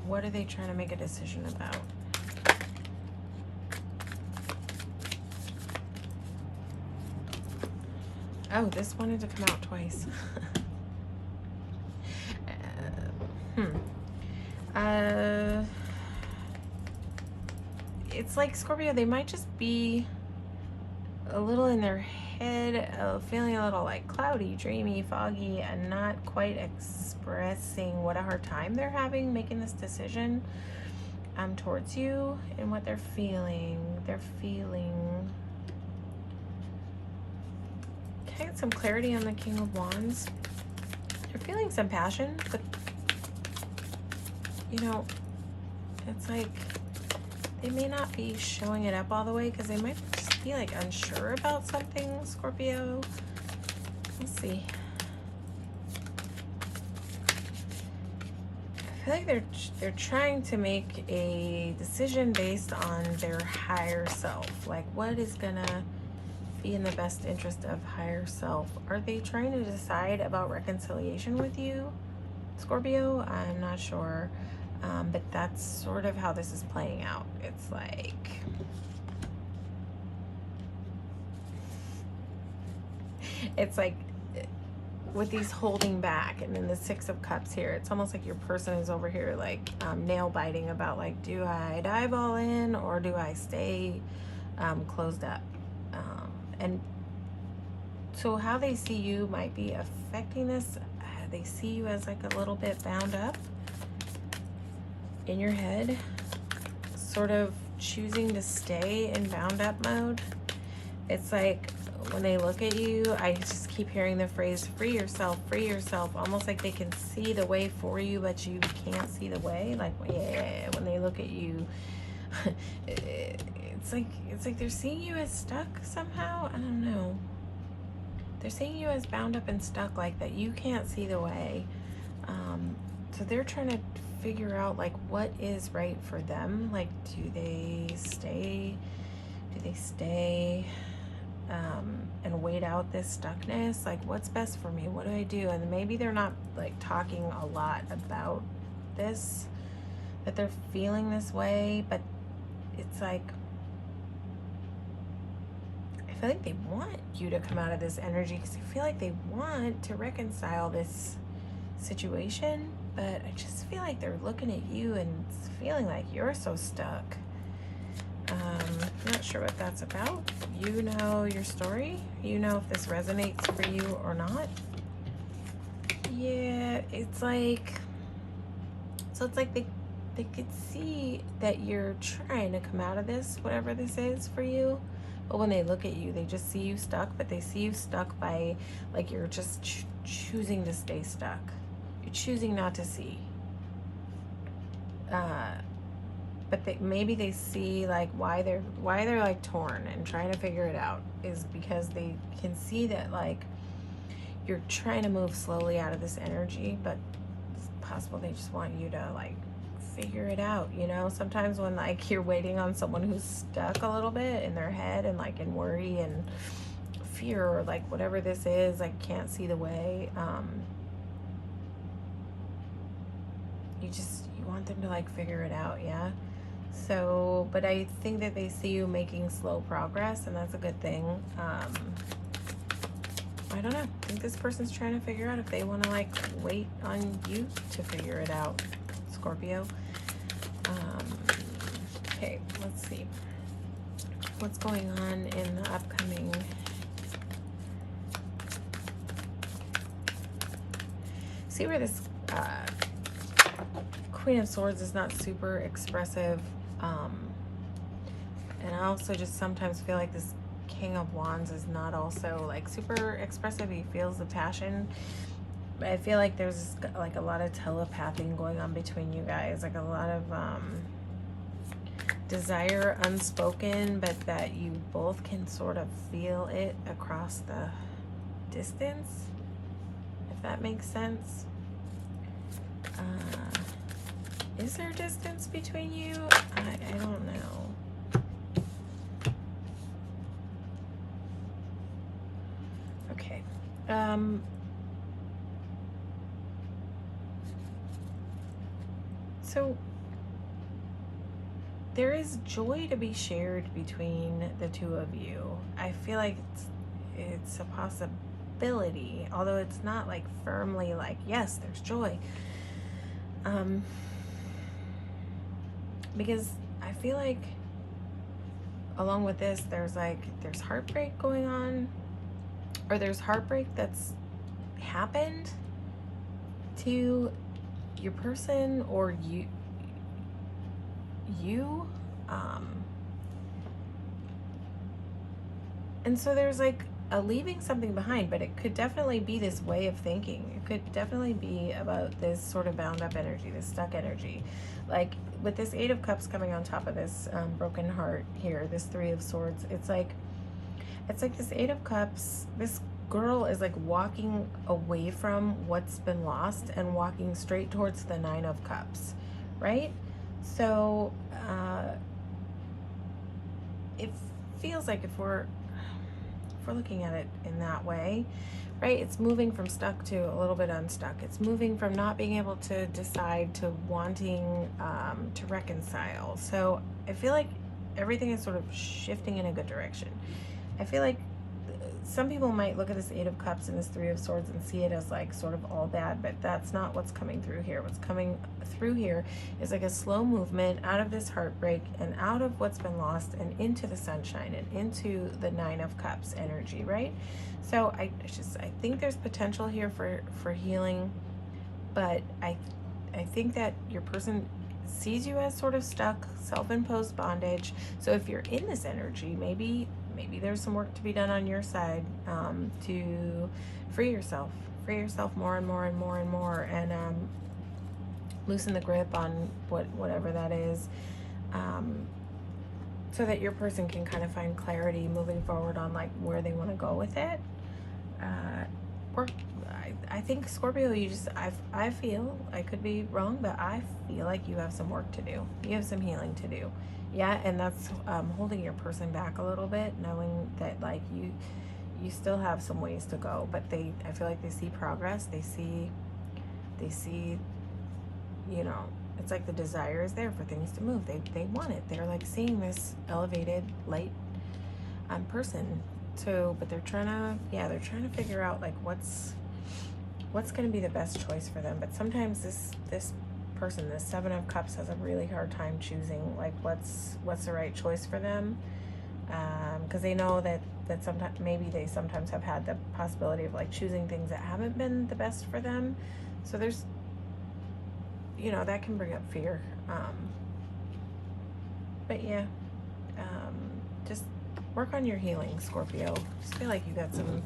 What are they trying to make a decision about? Oh, this wanted to come out twice. It's like Scorpio, they might just be a little in their head, feeling a little like cloudy, dreamy, foggy, and not quite expressing what a hard time they're having making this decision towards you and what they're feeling. They're feeling. Can I get some clarity on the King of Wands? They're feeling some passion, but you know, it's like they may not be showing it up all the way because they might just be like unsure about something, Scorpio. Let's see. I feel like they're trying to make a decision based on their higher self. Like, what is gonna be in the best interest of higher self? Are they trying to decide about reconciliation with you, Scorpio? I'm not sure. But that's sort of how this is playing out. It's like with these holding back, and then the Six of Cups here, it's almost like your person is over here like nail biting about like, do I dive all in or do I stay closed up? And so how they see you might be affecting this. They see you as like a little bit bound up in your head, sort of choosing to stay in bound up mode. It's like when they look at you, I just keep hearing the phrase free yourself, almost like they can see the way for you, but you can't see the way. Like, yeah, when they look at you, It's like they're seeing you as stuck somehow. I don't know. They're seeing you as bound up and stuck, like that you can't see the way. So they're trying to figure out like what is right for them. Like, do they stay and wait out this stuckness? Like, what's best for me? What do I do? And maybe they're not like talking a lot about this, that they're feeling this way, but it's like, I feel like they want you to come out of this energy, because I feel like they want to reconcile this situation, but I just feel like they're looking at you and feeling like you're so stuck. Not sure what that's about. You know your story. You know if this resonates for you or not. Yeah, it's like, so it's like they could see that you're trying to come out of this, whatever this is for you. But when they look at you, they just see you stuck, but they see you stuck by, like, you're just choosing to stay stuck. You're choosing not to see. But maybe they see like why they're like torn and trying to figure it out is because they can see that like you're trying to move slowly out of this energy, but it's possible they just want you to like figure it out, you know? Sometimes when like you're waiting on someone who's stuck a little bit in their head and like in worry and fear or like whatever this is, like can't see the way, you want them to like figure it out, yeah? So, but I think that they see you making slow progress, and that's a good thing. I don't know. I think this person's trying to figure out if they want to like wait on you to figure it out, Scorpio. Okay, let's see. What's going on in the upcoming... See where this Queen of Swords is not super expressive. And I also just sometimes feel like this King of Wands is not also like super expressive. He feels the passion. But I feel like there's like a lot of telepathing going on between you guys. Like a lot of desire unspoken, but that you both can sort of feel it across the distance, if that makes sense. Is there distance between you? I don't know. Okay. So there is joy to be shared between the two of you. I feel like it's a possibility, although it's not like firmly like, yes, there's joy. Because I feel like along with this, there's heartbreak going on, or there's heartbreak that's happened to your person or you, and so there's like a leaving something behind, but it could definitely be this way of thinking. It could definitely be about this sort of bound up energy, this stuck energy. Like with this Eight of Cups coming on top of this broken heart here, this Three of Swords, it's like this Eight of Cups, this girl is like walking away from what's been lost and walking straight towards the Nine of Cups, right? So it feels like if we're looking at it in that way, right? It's moving from stuck to a little bit unstuck. It's moving from not being able to decide to wanting to reconcile. So I feel like everything is sort of shifting in a good direction. I feel like some people might look at this Eight of Cups and this Three of Swords and see it as like sort of all bad, but that's not what's coming through here. What's coming through here is like a slow movement out of this heartbreak and out of what's been lost and into the sunshine and into the Nine of Cups energy, right? So I think there's potential here for healing, but I think that your person sees you as sort of stuck, self-imposed bondage. So if you're in this energy, maybe there's some work to be done on your side to free yourself more and more and more and more, and loosen the grip on whatever that is. so that your person can kind of find clarity moving forward on like where they want to go with it. Or I think Scorpio, you just, I feel, I could be wrong, but I feel like you have some work to do. You have some healing to do. Yeah, and that's holding your person back a little bit, knowing that like you still have some ways to go, but I feel like they see progress. They see, you know, it's like the desire is there for things to move. They want it. They're like seeing this elevated light person. So, but they're trying to figure out like what's going to be the best choice for them. But sometimes this person, this Seven of Cups, has a really hard time choosing like what's the right choice for them, because they know that sometimes maybe they sometimes have had the possibility of like choosing things that haven't been the best for them. So there's, you know, that can bring up fear. But yeah, just work on your healing, Scorpio. Just feel like you got some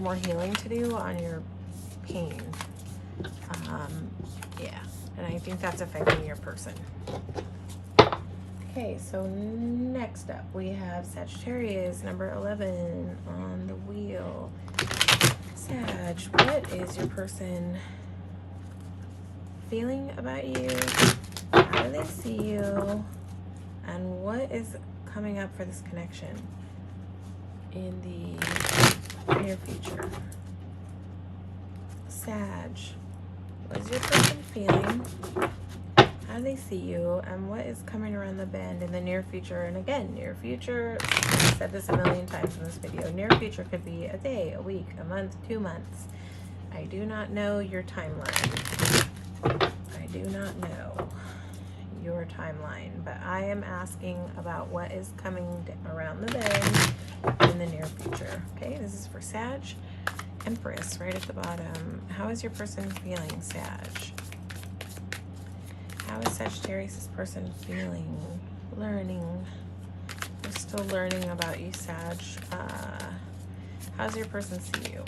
more healing to do on your pain. Yeah, and I think that's affecting your person. Okay, so next up we have Sagittarius, number 11 on the wheel. Sag, what is your person feeling about you? How do they see you? And what is coming up for this connection in the near future? Sag, what is your person feeling? How do they see you? And what is coming around the bend in the near future? And again, near future, I've said this a million times in this video, near future could be a day, a week, a month, 2 months. I do not know your timeline. I do not know your timeline, but I am asking about what is coming around the bend in the near future. Okay, this is for Sag. Empress right at the bottom. How is your person feeling, Sag? How is Sagittarius' person feeling? Learning. We're still learning about you, Sag. How does your person see you?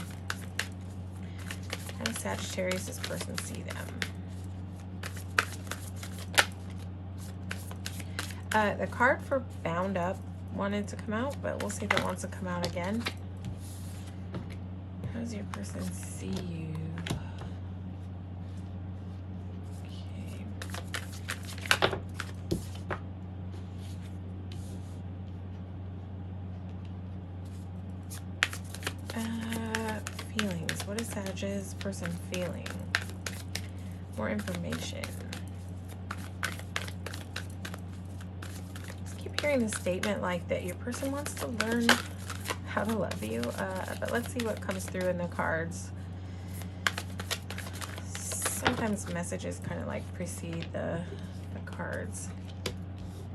How does Sagittarius' person see them? The card for Bound Up wanted to come out, but we'll see if it wants to come out again. How does your person see you? Okay. Feelings. What is Sag's person feeling? More information. Hearing the statement like that your person wants to learn how to love you, but let's see what comes through in the cards. Sometimes messages kind of like precede the cards.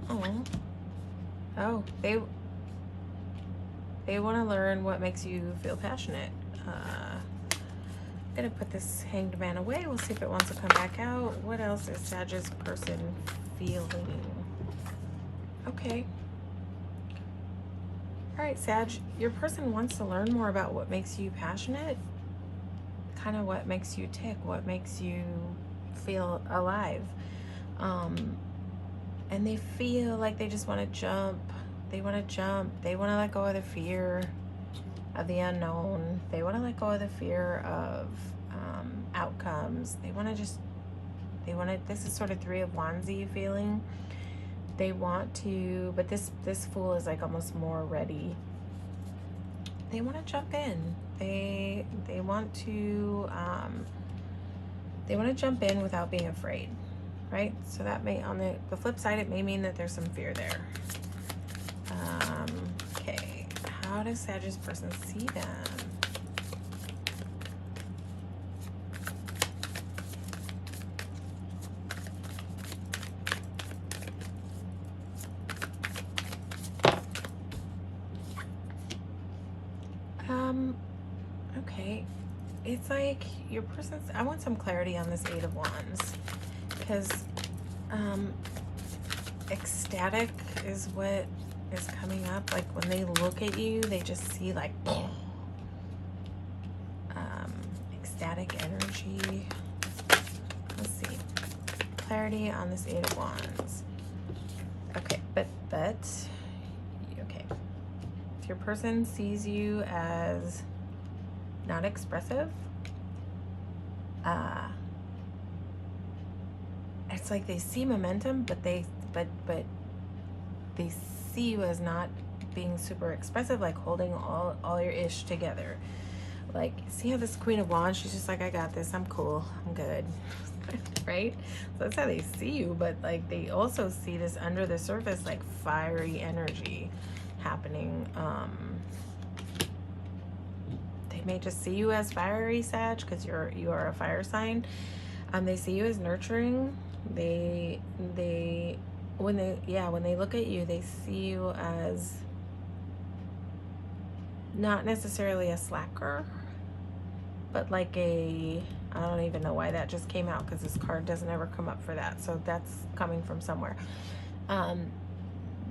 Oh, they want to learn what makes you feel passionate. I'm gonna put this Hanged Man away. We'll see if it wants to come back out. What else is Sag's person feeling? Okay. All right, Sag, your person wants to learn more about what makes you passionate, kind of what makes you tick, what makes you feel alive. And they feel like they just want to jump. They want to jump. They want to let go of the fear of the unknown. They want to let go of the fear of outcomes. They want to this is sort of Three of Wands-y feeling. They want to, but this Fool is like almost more ready. They want to jump in. They want to jump in without being afraid, right? So that may, on the flip side, it may mean that there's some fear there. Okay, how does Sag's person see them? Okay, it's like your person's, I want some clarity on this Eight of Wands, because ecstatic is what is coming up. Like when they look at you, they just see like ecstatic energy. Let's see, clarity on this Eight of Wands. Okay, but Your person sees you as not expressive. It's like they see momentum, but they see you as not being super expressive, like holding all your ish together. Like, see how this Queen of Wands, she's just like, I got this, I'm cool, I'm good. Right? So that's how they see you, but like they also see this under the surface, like fiery energy happening. They may just see you as fiery, Sag, because you are a fire sign. They see you as nurturing. When they look at you, they see you as not necessarily a slacker, but like I don't even know why that just came out, because this card doesn't ever come up for that. So that's coming from somewhere.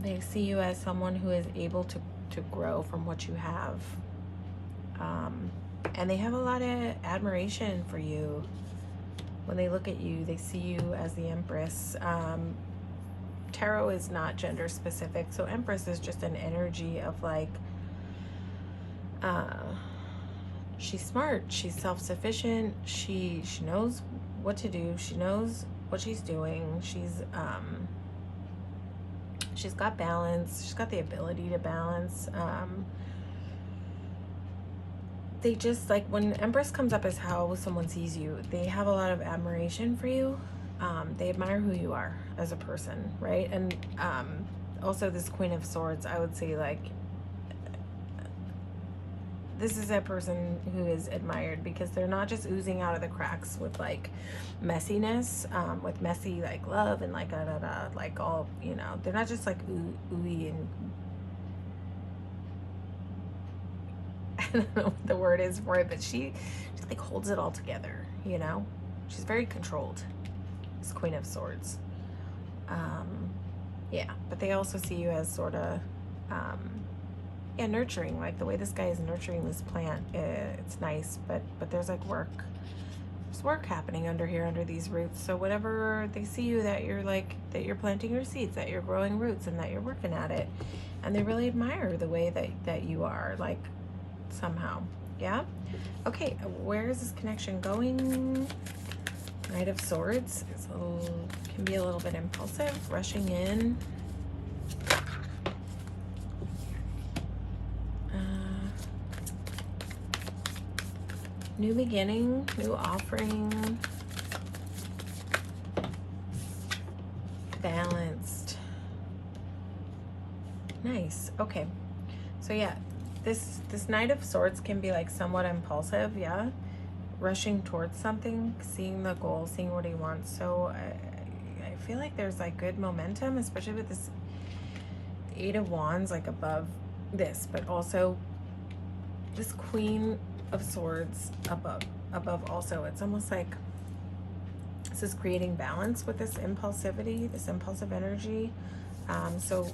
They see you as someone who is able to grow from what you have. And they have a lot of admiration for you. When they look at you, they see you as the Empress. Tarot is not gender specific, so Empress is just an energy of like, she's smart, she's self-sufficient, she knows what to do, she knows what she's doing, she's got balance, she's got the ability to balance. They just, like, when Empress comes up as how someone sees you, they have a lot of admiration for you. They admire who you are as a person, right? And also this Queen of Swords, I would say, like, this is a person who is admired because they're not just oozing out of the cracks with like messiness, with messy like love and like like all, you know, they're not just like ooey and I don't know what the word is for it, but she just like holds it all together, you know? She's very controlled, this Queen of Swords. Yeah, but they also see you as sort of, yeah, nurturing, like the way this guy is nurturing this plant. It's nice, but there's like work. There's work happening under here, under these roots. So whatever they see you, that you're like, that you're planting your seeds, that you're growing roots, and that you're working at it. And they really admire the way that you are, like, somehow. Yeah? Okay, where is this connection going? Knight of Swords is can be a little bit impulsive, rushing in. New beginning, new offering, balanced. Nice. Okay. So yeah, this Knight of Swords can be like somewhat impulsive, yeah. Rushing towards something, seeing the goal, seeing what he wants. So I feel like there's like good momentum, especially with this Eight of Wands like above this, but also this Queen of Swords above also. It's almost like this is creating balance with this impulsivity, this impulsive energy. So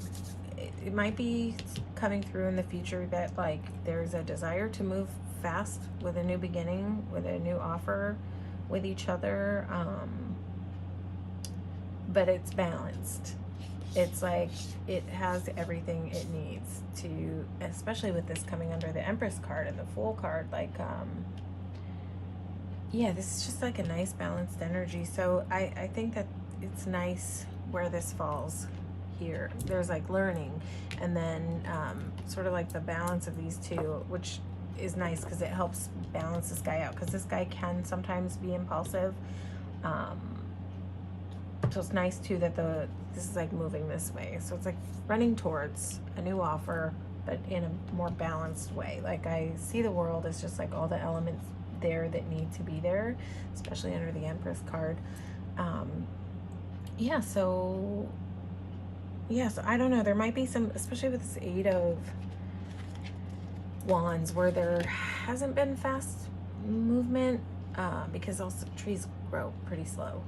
it might be coming through in the future that like there's a desire to move fast with a new beginning, with a new offer with each other, but it's balanced. It's like it has everything it needs to, especially with this coming under the Empress card and the Fool card, like yeah, this is just like a nice balanced energy. So I think that it's nice where this falls here. There's like learning, and then sort of like the balance of these two, which is nice because it helps balance this guy out, because this guy can sometimes be impulsive. So it's nice too that this is like moving this way. So it's like running towards a new offer, but in a more balanced way. Like I see the world as just like all the elements there that need to be there, especially under the Empress card. Yeah, so I don't know. There might be some, especially with this Eight of Wands, where there hasn't been fast movement, because also trees grow pretty slow.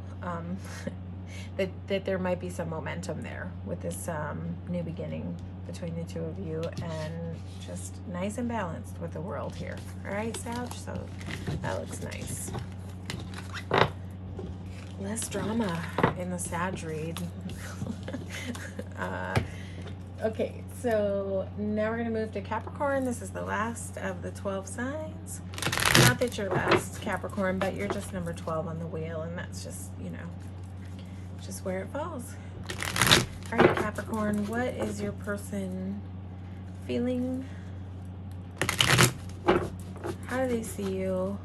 That there might be some momentum there with this new beginning between the two of you, and just nice and balanced with the world here. All right, Sag? So that looks nice. Less drama in the Sag read. Okay, so now we're going to move to Capricorn. This is the last of the 12 signs. Not that you're last, Capricorn, but you're just number 12 on the wheel, and that's just, you know, just where it falls. All right, Capricorn, what is your person feeling? How do they see you?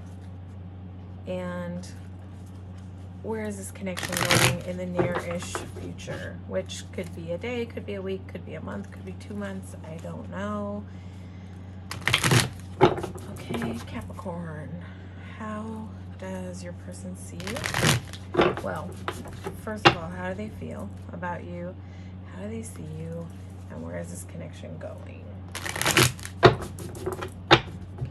And where is this connection going in the near-ish future? Which could be a day, could be a week, could be a month, could be 2 months. I don't know. Okay, Capricorn, how does your person see you? Well, first of all, how do they feel about you? How do they see you? And where is this connection going?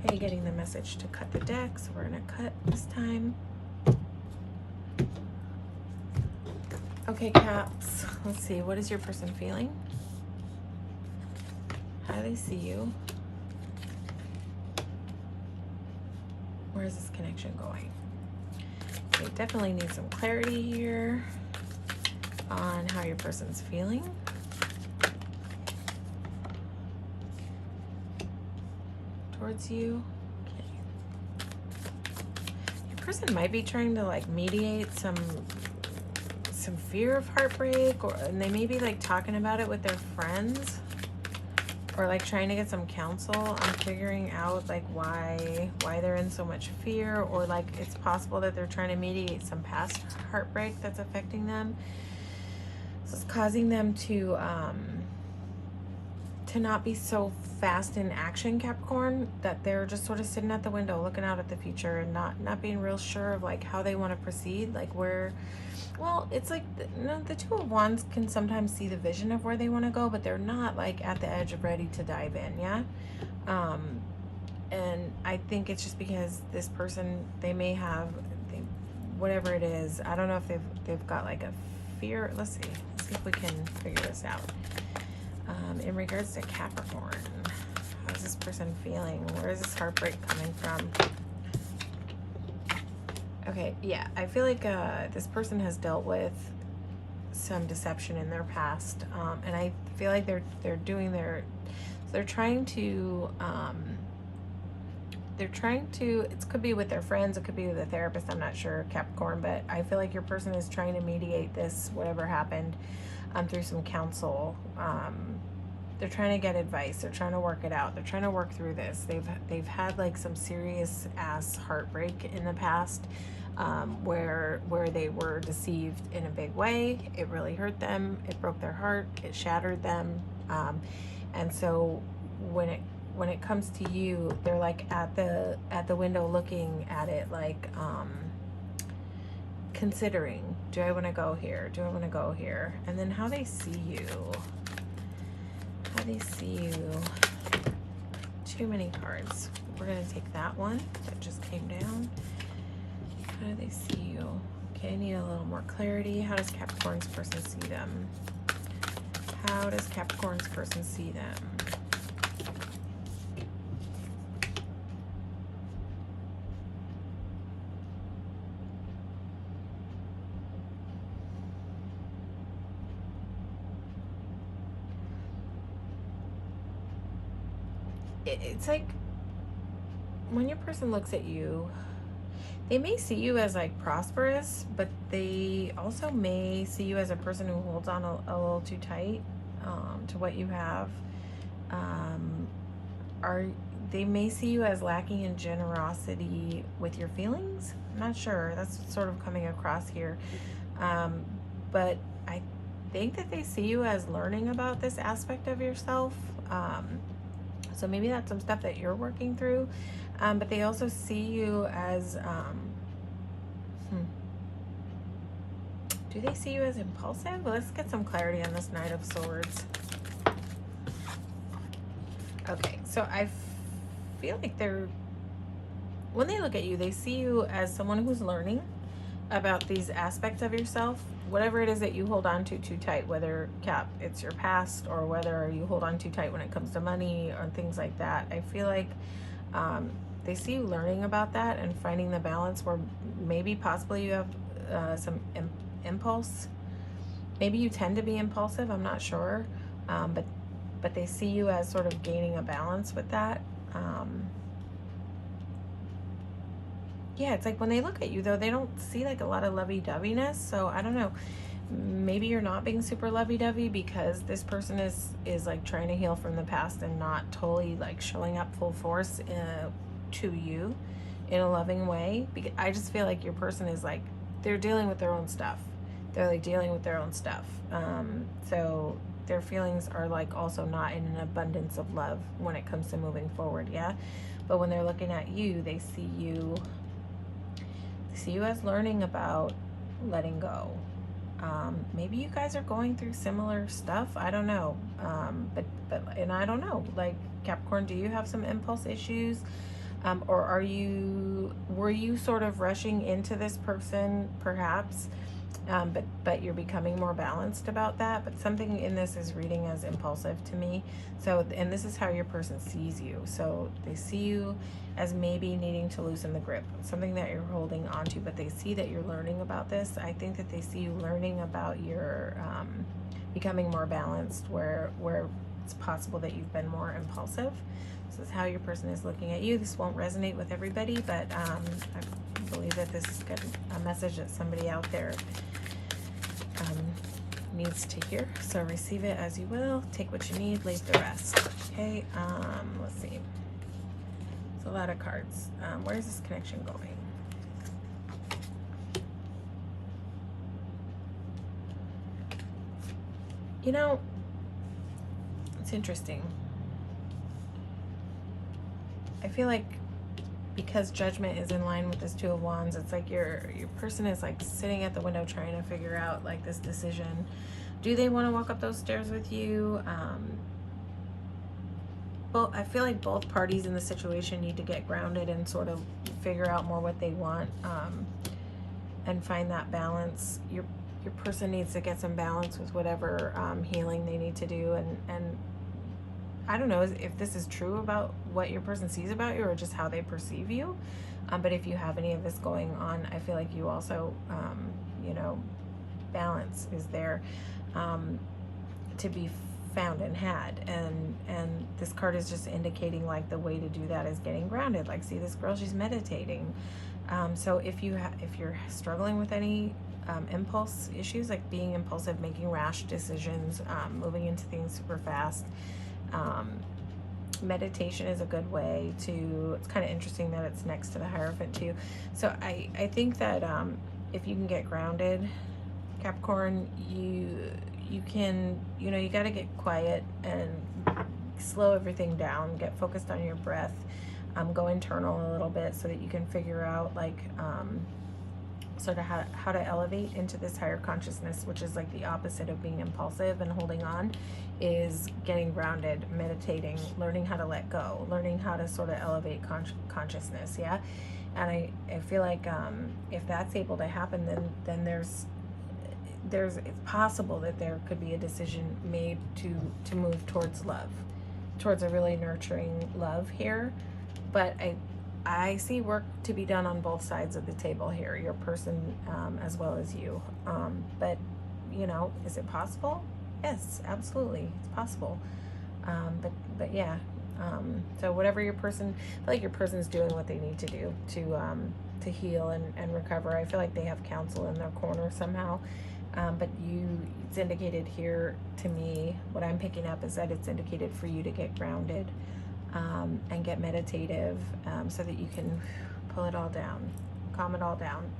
Okay, getting the message to cut the deck, so we're going to cut this time. Okay, Caps, let's see. What is your person feeling? How do they see you? Where is this connection going? So you definitely need some clarity here on how your person's feeling. Towards you. Okay. Your person might be trying to like mediate some fear of heartbreak, and they may be like talking about it with their friends, or like trying to get some counsel on figuring out like why they're in so much fear, or like it's possible that they're trying to mediate some past heartbreak that's affecting them. So it's causing them to not be so fast in action, Capricorn, that they're just sort of sitting at the window looking out at the future and not being real sure of like how they want to proceed, like where. Well, it's like the Two of Wands can sometimes see the vision of where they want to go, but they're not like at the edge of ready to dive in, yeah? And I think it's just because this person, they may have, whatever it is, I don't know if they've got like a fear. Let's see if we can figure this out. In regards to Capricorn, how's this person feeling? Where is this heartbreak coming from? Okay, yeah, I feel like this person has dealt with some deception in their past, and I feel like they're trying to it could be with their friends, it could be with a therapist, I'm not sure, Capricorn, but I feel like your person is trying to mediate this, whatever happened, through some counsel. They're trying to get advice, they're trying to work it out, they're trying to work through this. They've had like some serious ass heartbreak in the past, where they were deceived in a big way. It really hurt them, it broke their heart, it shattered them, and so when it comes to you, they're like at the window looking at it, like considering, do I want to go here, do I want to go here? And then how they see you, how they see you. Too many cards. We're going to take that one that just came down. How do they see you? Okay, I need a little more clarity. How does Capricorn's person see them? How does Capricorn's person see them? It's like when your person looks at you, they may see you as like prosperous, but they also may see you as a person who holds on a little too tight to what you have. They may see you as lacking in generosity with your feelings. I'm not sure. That's sort of coming across here. But I think that they see you as learning about this aspect of yourself. So maybe that's some stuff that you're working through. But they also see you as, do they see you as impulsive? Well, let's get some clarity on this Knight of Swords. Okay, so I feel like when they look at you, they see you as someone who's learning about these aspects of yourself, whatever it is that you hold on to too tight, whether, Cap, it's your past, or whether you hold on too tight when it comes to money or things like that. I feel like they see you learning about that and finding the balance where maybe possibly you have some impulse. Maybe you tend to be impulsive, I'm not sure. But but they see you as sort of gaining a balance with that. Yeah, it's like when they look at you, though, they don't see like a lot of lovey-doveyness. So I don't know. Maybe you're not being super lovey-dovey because this person is like trying to heal from the past and not totally like showing up full force to you in a loving way. Because I just feel like your person is like, they're dealing with their own stuff. They're like dealing with their own stuff. So their feelings are like also not in an abundance of love when it comes to moving forward. Yeah. But when they're looking at you, they see you as learning about letting go. Maybe you guys are going through similar stuff. I don't know. But and I don't know, like Capricorn, do you have some impulse issues? Or were you sort of rushing into this person perhaps? But you're becoming more balanced about that. But something in this is reading as impulsive to me. So, and this is how your person sees you. So they see you as maybe needing to loosen the grip, something that you're holding on to, but they see that you're learning about this. I think that they see you learning about your becoming more balanced, where it's possible that you've been more impulsive. This is how your person is looking at you. This won't resonate with everybody, but I believe that this is a message that somebody out there needs to hear. So receive it as you will. Take what you need, leave the rest. Okay, let's see. It's a lot of cards. Where is this connection going? You know, it's interesting. I feel like because Judgment is in line with this Two of Wands, it's like your person is like sitting at the window trying to figure out like this decision. Do they want to walk up those stairs with you? Well, I feel like both parties in the situation need to get grounded and sort of figure out more what they want, and find that balance. Your person needs to get some balance with whatever healing they need to do, and I don't know if this is true about what your person sees about you or just how they perceive you. But if you have any of this going on, I feel like you also, you know, balance is there to be found and had. And this card is just indicating like the way to do that is getting grounded. Like, see this girl, she's meditating. So if you're struggling with any impulse issues, like being impulsive, making rash decisions, moving into things super fast, meditation is a good way to. It's kind of interesting that it's next to the Hierophant too. So I think that if you can get grounded, Capricorn, you can, you know, you got to get quiet and slow everything down, get focused on your breath, go internal a little bit so that you can figure out like sort of how to elevate into this higher consciousness, which is like the opposite of being impulsive and holding on, is getting grounded, meditating, learning how to let go, learning how to sort of elevate consciousness. Yeah. And I feel like if that's able to happen, then there's it's possible that there could be a decision made to move towards love, towards a really nurturing love here. But I see work to be done on both sides of the table here, your person as well as you. But, you know, is it possible? Yes, absolutely, it's possible. But yeah, so whatever your person, I feel like your person's doing what they need to do to heal and recover. I feel like they have counsel in their corner somehow. But it's indicated here to me, what I'm picking up is that it's indicated for you to get grounded and get meditative, so that you can pull it all down, calm it all down,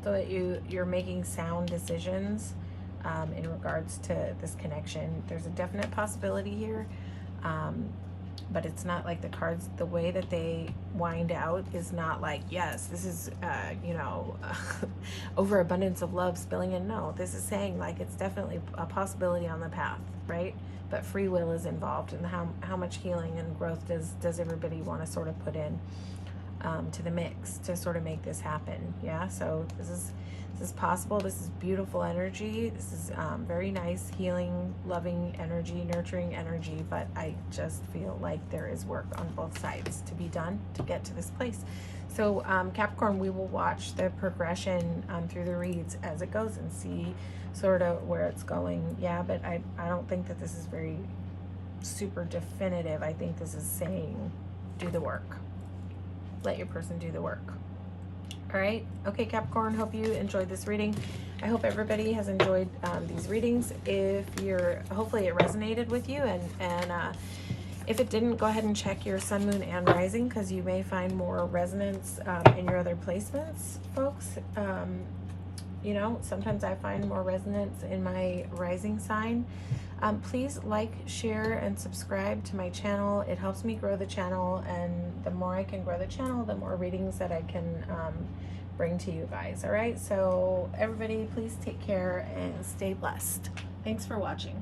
so that you're making sound decisions in regards to this connection. There's a definite possibility here, but it's not like the cards, the way that they wind out is not like, yes, this is, you know, overabundance of love spilling in. No, this is saying like it's definitely a possibility on the path, right? But free will is involved, and how much healing and growth does everybody want to sort of put in to the mix to sort of make this happen. Yeah, so this is possible. This is beautiful energy. This is very nice, healing, loving energy, nurturing energy. But I just feel like there is work on both sides to be done to get to this place. So Capricorn, we will watch the progression through the reads as it goes and see sort of where it's going. Yeah, but I don't think that this is very super definitive. I think this is saying do the work. Let your person do the work. All right. Okay, Capricorn, hope you enjoyed this reading. I hope everybody has enjoyed these readings. If you're, hopefully it resonated with you, and if it didn't, go ahead and check your sun, moon, and rising, because you may find more resonance in your other placements, folks. You know, sometimes I find more resonance in my rising sign. Please like, share, and subscribe to my channel. It helps me grow the channel, and the more I can grow the channel, the more readings that I can bring to you guys. All right, so everybody, please take care and stay blessed. Thanks for watching.